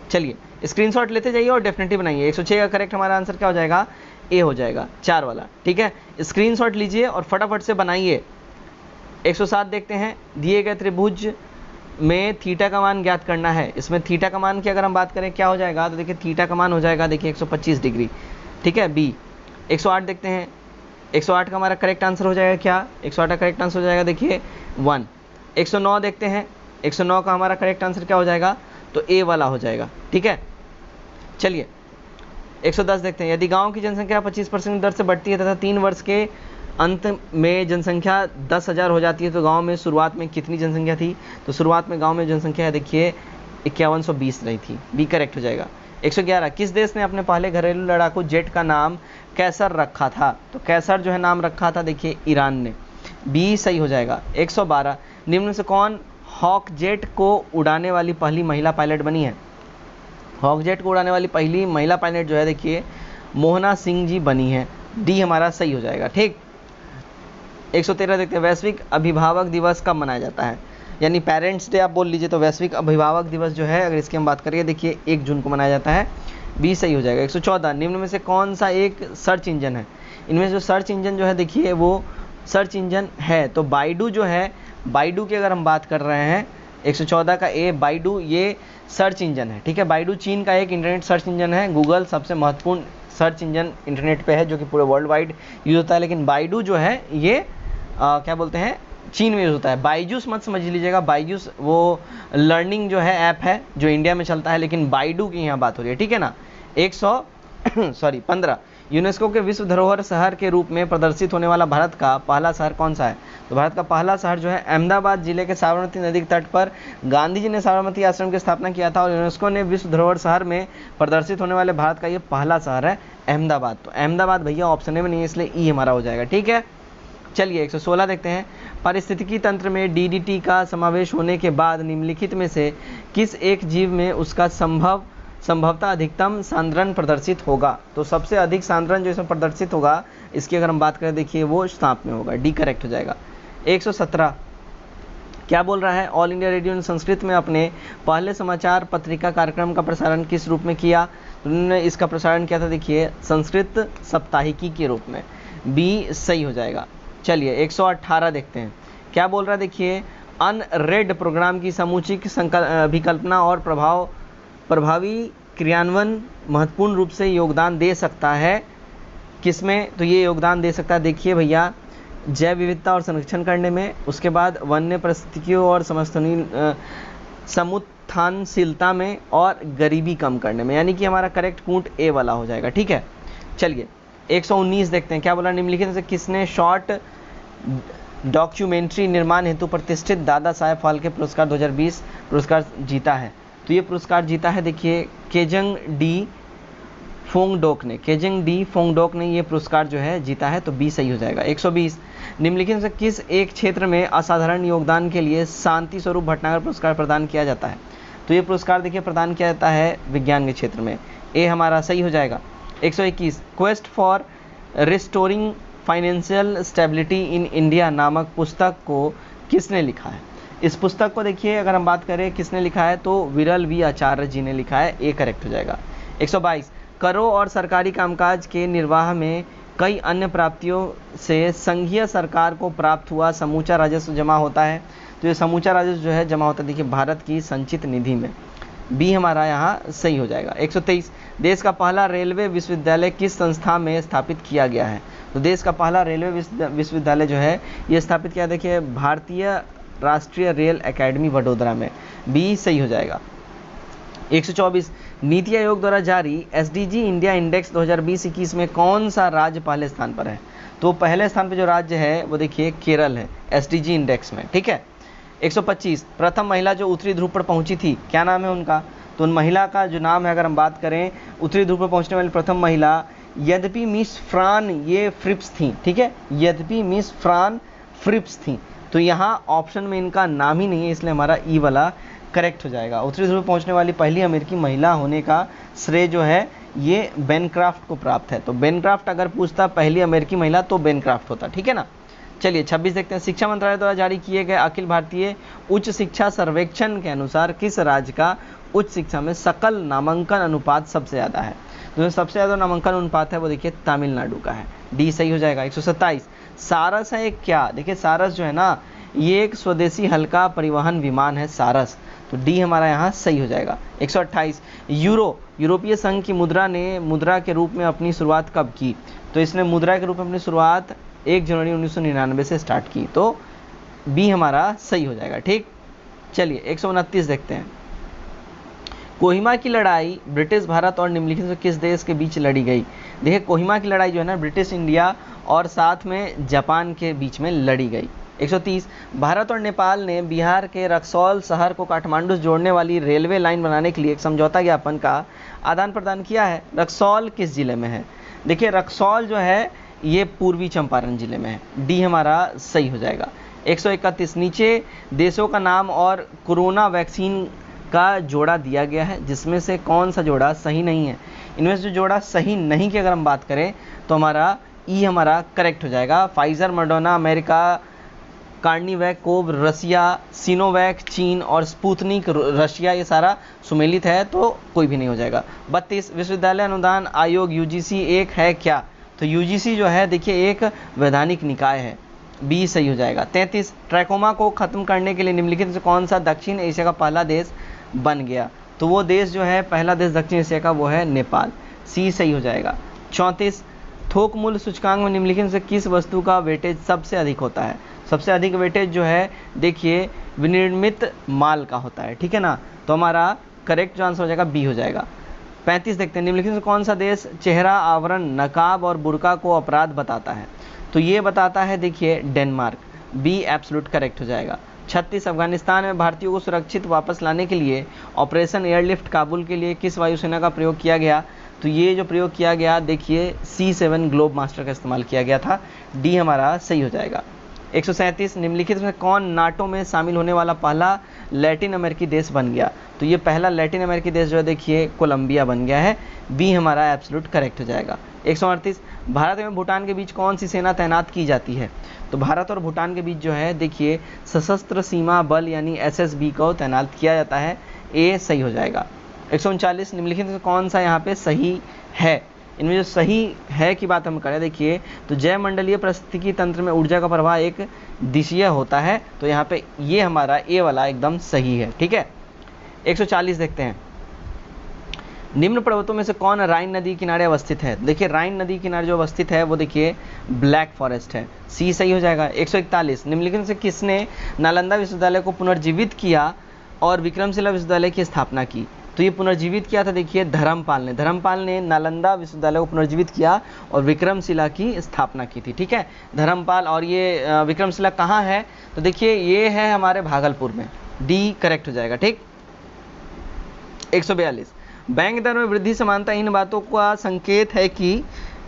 चलिए स्क्रीनशॉट लेते जाइए और डेफिनेटली बनाइए। 106 का करेक्ट हमारा आंसर क्या हो जाएगा, ए हो जाएगा 4 वाला, ठीक है। स्क्रीनशॉट लीजिए और फटाफट से बनाइए। 107 देखते हैं, दिए गए त्रिभुज में थीटा का मान ज्ञात करना है। इसमें थीटा का मान की अगर हम बात करें क्या हो जाएगा, तो देखिए थीटा का मान हो जाएगा देखिए 125 डिग्री, ठीक है, बी। 108 देखते हैं, 108 का हमारा करेक्ट आंसर हो जाएगा क्या, 108 का करेक्ट आंसर हो जाएगा देखिए 1। 109 देखते हैं, 109 का हमारा करेक्ट आंसर क्या हो जाएगा, तो ए वाला हो जाएगा, ठीक है। चलिए 110 देखते हैं, यदि गांव की जनसंख्या 25% दर से बढ़ती है तथा 3 वर्ष के अंत में जनसंख्या 10,000 हो जाती है तो गांव में शुरुआत में कितनी जनसंख्या थी। तो शुरुआत में गांव में जनसंख्या देखिए 5120 रही थी, बी करेक्ट हो जाएगा। 111 किस देश ने अपने पहले घरेलू लड़ाकू जेट का नाम कैसर रखा था। तो कैसर जो है नाम रखा था देखिए ईरान ने, बी सही हो जाएगा। 112 निम्न में से कौन हॉक जेट को उड़ाने वाली पहली महिला पायलट बनी है। हॉक जेट को उड़ाने वाली पहली महिला पायलट जो है देखिए मोहना सिंह जी बनी है, डी हमारा सही हो जाएगा, ठीक। 113 देखते हैं, वैश्विक अभिभावक दिवस कब मनाया जाता है, यानी पेरेंट्स डे आप बोल लीजिए। तो वैश्विक अभिभावक दिवस जो है अगर इसकी हम बात करिए देखिए 1 जून को मनाया जाता है, बी सही हो जाएगा। 114 निम्न में से कौन सा एक सर्च इंजन है। इनमें जो सर्च इंजन जो है देखिए वो सर्च इंजन है तो बाइडू जो है, बाइडू की अगर हम बात कर रहे हैं 114 का ए बाइडू ये सर्च इंजन है, ठीक है। बाइडू चीन का एक इंटरनेट सर्च इंजन है, गूगल सबसे महत्वपूर्ण सर्च इंजन इंटरनेट पे है जो कि पूरे वर्ल्ड वाइड यूज़ होता है, लेकिन बाइडू जो है ये क्या बोलते हैं चीन में यूज़ होता है। बाइजूस मत समझ लीजिएगा, बाइजूस वो लर्निंग जो है ऐप है जो इंडिया में चलता है, लेकिन बाइडू की यहाँ बात हो रही है, ठीक है ना। 15 यूनेस्को के विश्व धरोहर शहर के रूप में प्रदर्शित होने वाला भारत का पहला शहर कौन सा है। तो भारत का पहला शहर जो है अहमदाबाद जिले के साबरमती नदी के तट पर गांधी जी ने साबरमती आश्रम की स्थापना किया था और यूनेस्को ने विश्व धरोहर शहर में प्रदर्शित होने वाले भारत का ये पहला शहर है अहमदाबाद। तो अहमदाबाद भैया ऑप्शन में नहीं है, इसलिए ई हमारा हो जाएगा, ठीक है। चलिए 116 देखते हैं, पारिस्थितिकी तंत्र में डीडीटी का समावेश होने के बाद निम्नलिखित में से किस एक जीव में उसका संभवतः अधिकतम सांद्रण प्रदर्शित होगा। तो सबसे अधिक सांद्रण जो इसमें प्रदर्शित होगा इसकी अगर हम बात करें देखिए वो सांप में होगा, डी करेक्ट हो जाएगा। 117 क्या बोल रहा है, ऑल इंडिया रेडियो ने संस्कृत में अपने पहले समाचार पत्रिका कार्यक्रम का प्रसारण किस रूप में किया। तो उन्होंने इसका प्रसारण किया था देखिए संस्कृत साप्ताहिकी के रूप में, बी सही हो जाएगा। चलिए 118 देखते हैं, क्या बोल रहा है देखिए अनरेड प्रोग्राम की समुचित विकल्पना और प्रभावी क्रियान्वयन महत्वपूर्ण रूप से योगदान दे सकता है किसमें। तो ये योगदान दे सकता है देखिए भैया जैव विविधता और संरक्षण करने में, उसके बाद वन्य परिस्थितियों और समुत्थानशीलता में और गरीबी कम करने में, यानी कि हमारा करेक्ट पूंट ए वाला हो जाएगा, ठीक है। चलिए 119 देखते हैं, क्या बोला, निम्नलिखित में से किसने शॉर्ट डॉक्यूमेंट्री निर्माण हेतु प्रतिष्ठित दादा साहेब फाल्के पुरस्कार 2020 पुरस्कार जीता है। तो ये पुरस्कार जीता है देखिए केजंग डी फोंगडोक ने ये पुरस्कार जो है जीता है, तो बी सही हो जाएगा। 120 निम्नलिखित में से किस एक क्षेत्र में असाधारण योगदान के लिए शांति स्वरूप भटनागर पुरस्कार प्रदान किया जाता है। तो ये पुरस्कार देखिए प्रदान किया जाता है विज्ञान के क्षेत्र में, ए हमारा सही हो जाएगा। 121 quest for restoring financial stability in India नामक पुस्तक को किसने लिखा है। इस पुस्तक को देखिए अगर हम बात करें किसने लिखा है तो विरल वी आचार्य जी ने लिखा है, ए करेक्ट हो जाएगा। 122 करों और सरकारी कामकाज के निर्वाह में कई अन्य प्राप्तियों से संघीय सरकार को प्राप्त हुआ समूचा राजस्व जमा होता है। तो ये समूचा राजस्व जो है जमा होता है देखिए भारत की संचित निधि में। बी हमारा यहाँ सही हो जाएगा। 123 देश का पहला रेलवे विश्वविद्यालय किस संस्था में स्थापित किया गया है? तो देश का पहला रेलवे विश्वविद्यालय जो है ये स्थापित किया देखिए भारतीय राष्ट्रीय रेल एकेडमी वडोदरा में। बी सही हो जाएगा। 124 नीति आयोग द्वारा जारी एसडीजी इंडिया इंडेक्स 2020-21 में कौन सा राज्य पहले स्थान पर है? तो पहले स्थान पर जो राज्य है वो देखिए केरल है एसडीजी इंडेक्स में, ठीक है। 125 प्रथम महिला जो उत्तरी ध्रुव पर पहुंची थी, क्या नाम है उनका? तो उन महिला का जो नाम है अगर हम बात करें उत्तरी ध्रुव पर पहुंचने वाली प्रथम महिला, यद्यपि मिस फ्रान ये फ्रिप्स थी, ठीक है, यद्यपि मिस फ्रान फ्रिप्स थी। तो यहाँ ऑप्शन में इनका नाम ही नहीं है, इसलिए हमारा ई वाला करेक्ट हो जाएगा। उत्तरी ध्रुव पहुंचने वाली पहली अमेरिकी महिला होने का श्रेय जो है ये बेनक्राफ्ट को प्राप्त है। तो बेनक्राफ्ट अगर पूछता पहली अमेरिकी महिला तो बेनक्राफ्ट होता, ठीक है ना। चलिए 26 देखते हैं। शिक्षा मंत्रालय द्वारा जारी किए गए अखिल भारतीय उच्च शिक्षा सर्वेक्षण के अनुसार किस राज्य का उच्च शिक्षा में सकल नामांकन अनुपात सबसे ज़्यादा है? जो सबसे ज़्यादा नामांकन अनुपात है वो देखिए तमिलनाडु का है। डी सही हो जाएगा। 127 सारस है एक क्या? देखिए सारस जो है ना ये एक स्वदेशी हल्का परिवहन विमान है सारस। तो डी हमारा यहाँ सही हो जाएगा। 128 यूरोपीय संघ की मुद्रा के रूप में अपनी शुरुआत कब की? तो इसने मुद्रा के रूप में अपनी शुरुआत 1 जनवरी 1999 से स्टार्ट की। तो बी हमारा सही हो जाएगा, ठीक। चलिए 129 देखते हैं। कोहिमा की लड़ाई ब्रिटिश भारत और निम्नलिखित में किस देश के बीच लड़ी गई? देखिए कोहिमा की लड़ाई जो है ना ब्रिटिश इंडिया और साथ में जापान के बीच में लड़ी गई। 130 भारत और नेपाल ने बिहार के रक्सौल शहर को काठमांडू से जोड़ने वाली रेलवे लाइन बनाने के लिए एक समझौता ज्ञापन का आदान प्रदान किया है। रक्सौल किस जिले में है? देखिए रक्सौल जो है ये पूर्वी चंपारण जिले में है। डी हमारा सही हो जाएगा। 131 नीचे देशों का नाम और कोरोना वैक्सीन का जोड़ा दिया गया है, जिसमें से कौन सा जोड़ा सही नहीं है? इनमें से जो जोड़ा सही नहीं की अगर हम बात करें तो हमारा ई हमारा करेक्ट हो जाएगा। फाइजर मॉडर्ना अमेरिका, कार्निवैक कोव रसिया, सिनोवैक चीन और स्पुतनिक रशिया, ये सारा सुमेलित है तो कोई भी नहीं हो जाएगा। 32 विश्वविद्यालय अनुदान आयोग यूजीसी एक है क्या? तो यूजीसी जो है देखिए एक वैधानिक निकाय है। बी सही हो जाएगा। 33 ट्रैकोमा को खत्म करने के लिए निम्नलिखित से कौन सा दक्षिण एशिया का पहला देश बन गया? तो वो देश जो है पहला देश दक्षिण एशिया का वो है नेपाल। सी सही हो जाएगा। 34 थोक मूल्य सूचकांक में निम्नलिखित से किस वस्तु का वेटेज सबसे अधिक होता है? सबसे अधिक वेटेज जो है देखिए विनिर्मित माल का होता है, ठीक है ना। तो हमारा करेक्ट जो आंसर हो जाएगा बी हो जाएगा। 35 देखते हैं। निम्नलिखित से कौन सा देश चेहरा आवरण, नकाब और बुर्का को अपराध बताता है? तो ये बताता है देखिए डेनमार्क। बी एब्सोल्यूट करेक्ट हो जाएगा। 36 अफगानिस्तान में भारतीयों को सुरक्षित वापस लाने के लिए ऑपरेशन एयरलिफ्ट काबुल के लिए किस वायुसेना का प्रयोग किया गया? तो ये जो प्रयोग किया गया देखिए C7 ग्लोब मास्टर का इस्तेमाल किया गया था। डी हमारा सही हो जाएगा। 137 निम्नलिखित में कौन नाटो में शामिल होने वाला पहला लैटिन अमेरिकी देश बन गया? तो ये पहला लैटिन अमेरिकी देश जो है देखिए कोलंबिया बन गया है। बी हमारा एब्सोल्यूट करेक्ट हो जाएगा। 138 भारत एवं भूटान के बीच कौन सी सेना तैनात की जाती है? तो भारत और भूटान के बीच जो है देखिए सशस्त्र सीमा बल यानी SSB को तैनात किया जाता है। ए सही हो जाएगा। 139 निम्नलिखित में कौन सा यहाँ पे सही है? इनमें जो सही है की बात हम करें देखिए तो जय मंडलीय पारिस्थितिकी तंत्र में ऊर्जा का प्रवाह एक दिशीय होता है। तो यहाँ पे ये हमारा ए वाला एकदम सही है, ठीक है। 140 देखते हैं। निम्न पर्वतों में से कौन राइन नदी किनारे अवस्थित है? देखिए राइन नदी किनारे जो अवस्थित है वो देखिए ब्लैक फॉरेस्ट है। सी सही हो जाएगा। 141 निम्नलिखित से किसने नालंदा विश्वविद्यालय को पुनर्जीवित किया और विक्रमशिला विश्वविद्यालय की स्थापना की? तो ये पुनर्जीवित किया था देखिए धर्मपाल ने नालंदा विश्वविद्यालय को पुनर्जीवित किया और विक्रमशिला की स्थापना की थी, ठीक है। धर्मपाल और ये विक्रमशिला कहाँ है? तो देखिए ये है हमारे भागलपुर में। डी करेक्ट हो जाएगा, ठीक। 142 बैंक दर में वृद्धि समानता इन बातों का संकेत है कि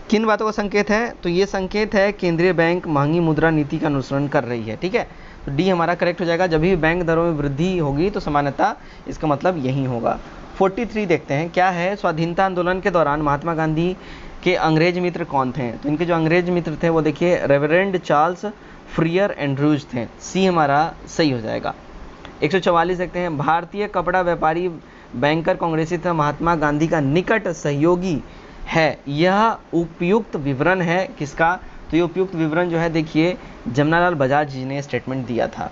किन बातों का संकेत है? तो ये संकेत है केंद्रीय बैंक महंगी मुद्रा नीति का अनुसरण कर रही है, ठीक है। तो डी हमारा करेक्ट हो जाएगा। जब भी बैंक दरों में वृद्धि होगी तो समानता इसका मतलब यही होगा। 43 देखते हैं क्या है? स्वाधीनता आंदोलन के दौरान महात्मा गांधी के अंग्रेज मित्र कौन थे? तो इनके जो अंग्रेज मित्र थे वो देखिए रेवरेंड चार्ल्स फ्रियर एंड्रूज थे। सी हमारा सही हो जाएगा। 144 देखते हैं। भारतीय कपड़ा व्यापारी बैंकर कांग्रेसी तथा महात्मा गांधी का निकट सहयोगी है। यह उपयुक्त विवरण है किसका? तो ये उपयुक्त विवरण जो है देखिए जमनालाल बजाज जी ने स्टेटमेंट दिया था।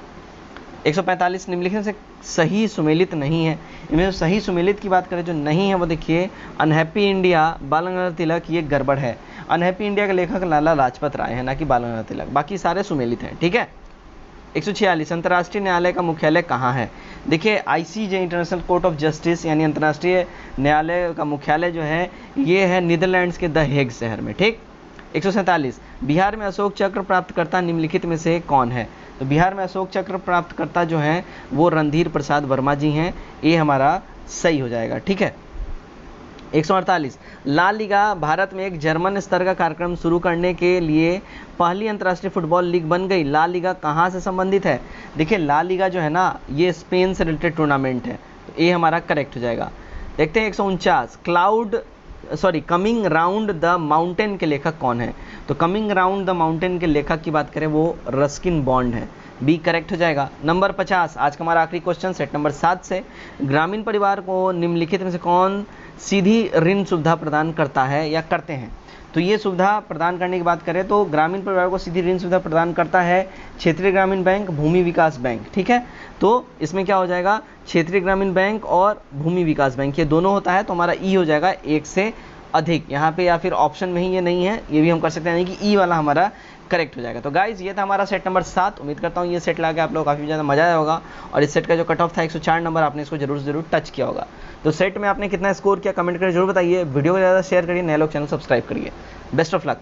145 निम्नलिखित से सही सुमेलित नहीं है। इनमें सही सुमेलित की बात करें जो नहीं है वो देखिए अनहैप्पी इंडिया बाल गंगाधर तिलक, ये गड़बड़ है। अनहैप्पी इंडिया के लेखक लाला लाजपत राय है, ना कि बाल गंगाधर तिलक। बाकी सारे सुमेलित हैं, ठीक है। 146 अंतर्राष्ट्रीय न्यायालय का मुख्यालय कहाँ है? देखिए ICJ international court of justice यानी अंतर्राष्ट्रीय न्यायालय का मुख्यालय जो है ये है नीदरलैंड्स के द हेग शहर में, ठीक। 147 बिहार में अशोक चक्र प्राप्तकर्ता निम्नलिखित में से कौन है? तो बिहार में अशोक चक्र प्राप्तकर्ता जो हैं वो रणधीर प्रसाद वर्मा जी हैं, ये हमारा सही हो जाएगा, ठीक है। 148 ला लीगा भारत में एक जर्मन स्तर का कार्यक्रम शुरू करने के लिए पहली अंतर्राष्ट्रीय फुटबॉल लीग बन गई। ला लीगा कहाँ से संबंधित है? देखिए ला लीगा जो है ना ये स्पेन से रिलेटेड टूर्नामेंट है, तो ये हमारा करेक्ट हो जाएगा। देखते हैं 149 कमिंग राउंड द माउंटेन के लेखक कौन है? तो कमिंग राउंड द माउंटेन के लेखक की बात करें वो रस्किन बॉन्ड है, बी करेक्ट हो जाएगा। नंबर 50 आज का हमारा आखिरी क्वेश्चन सेट नंबर 7 से, ग्रामीण परिवार को निम्नलिखित में से कौन सीधी ऋण सुविधा प्रदान करता है या करते हैं? तो ये सुविधा प्रदान करने की बात करें तो ग्रामीण परिवार को सीधी ऋण सुविधा प्रदान करता है क्षेत्रीय ग्रामीण बैंक, भूमि विकास बैंक, ठीक है। तो इसमें क्या हो जाएगा क्षेत्रीय ग्रामीण बैंक और भूमि विकास बैंक, ये दोनों होता है, तो हमारा ई हो जाएगा एक से अधिक यहाँ पे, या फिर ऑप्शन में ही ये नहीं है, ये भी हम कर सकते हैं, यानी कि ई वाला हमारा करेक्ट हो जाएगा। तो गाइज ये था हमारा सेट नंबर 7। उम्मीद करता हूँ ये सेट लगा के आप लोग काफ़ी ज़्यादा मजा आया होगा, और इस सेट का जो कट ऑफ था 104 नंबर, आपने इसको जरूर टच किया होगा। तो सेट में आपने कितना स्कोर किया कमेंट करके जरूर बताइए। वीडियो को ज़्यादा शेयर करिए, नए लोग चैनल सब्सक्राइब करिए। Best of luck.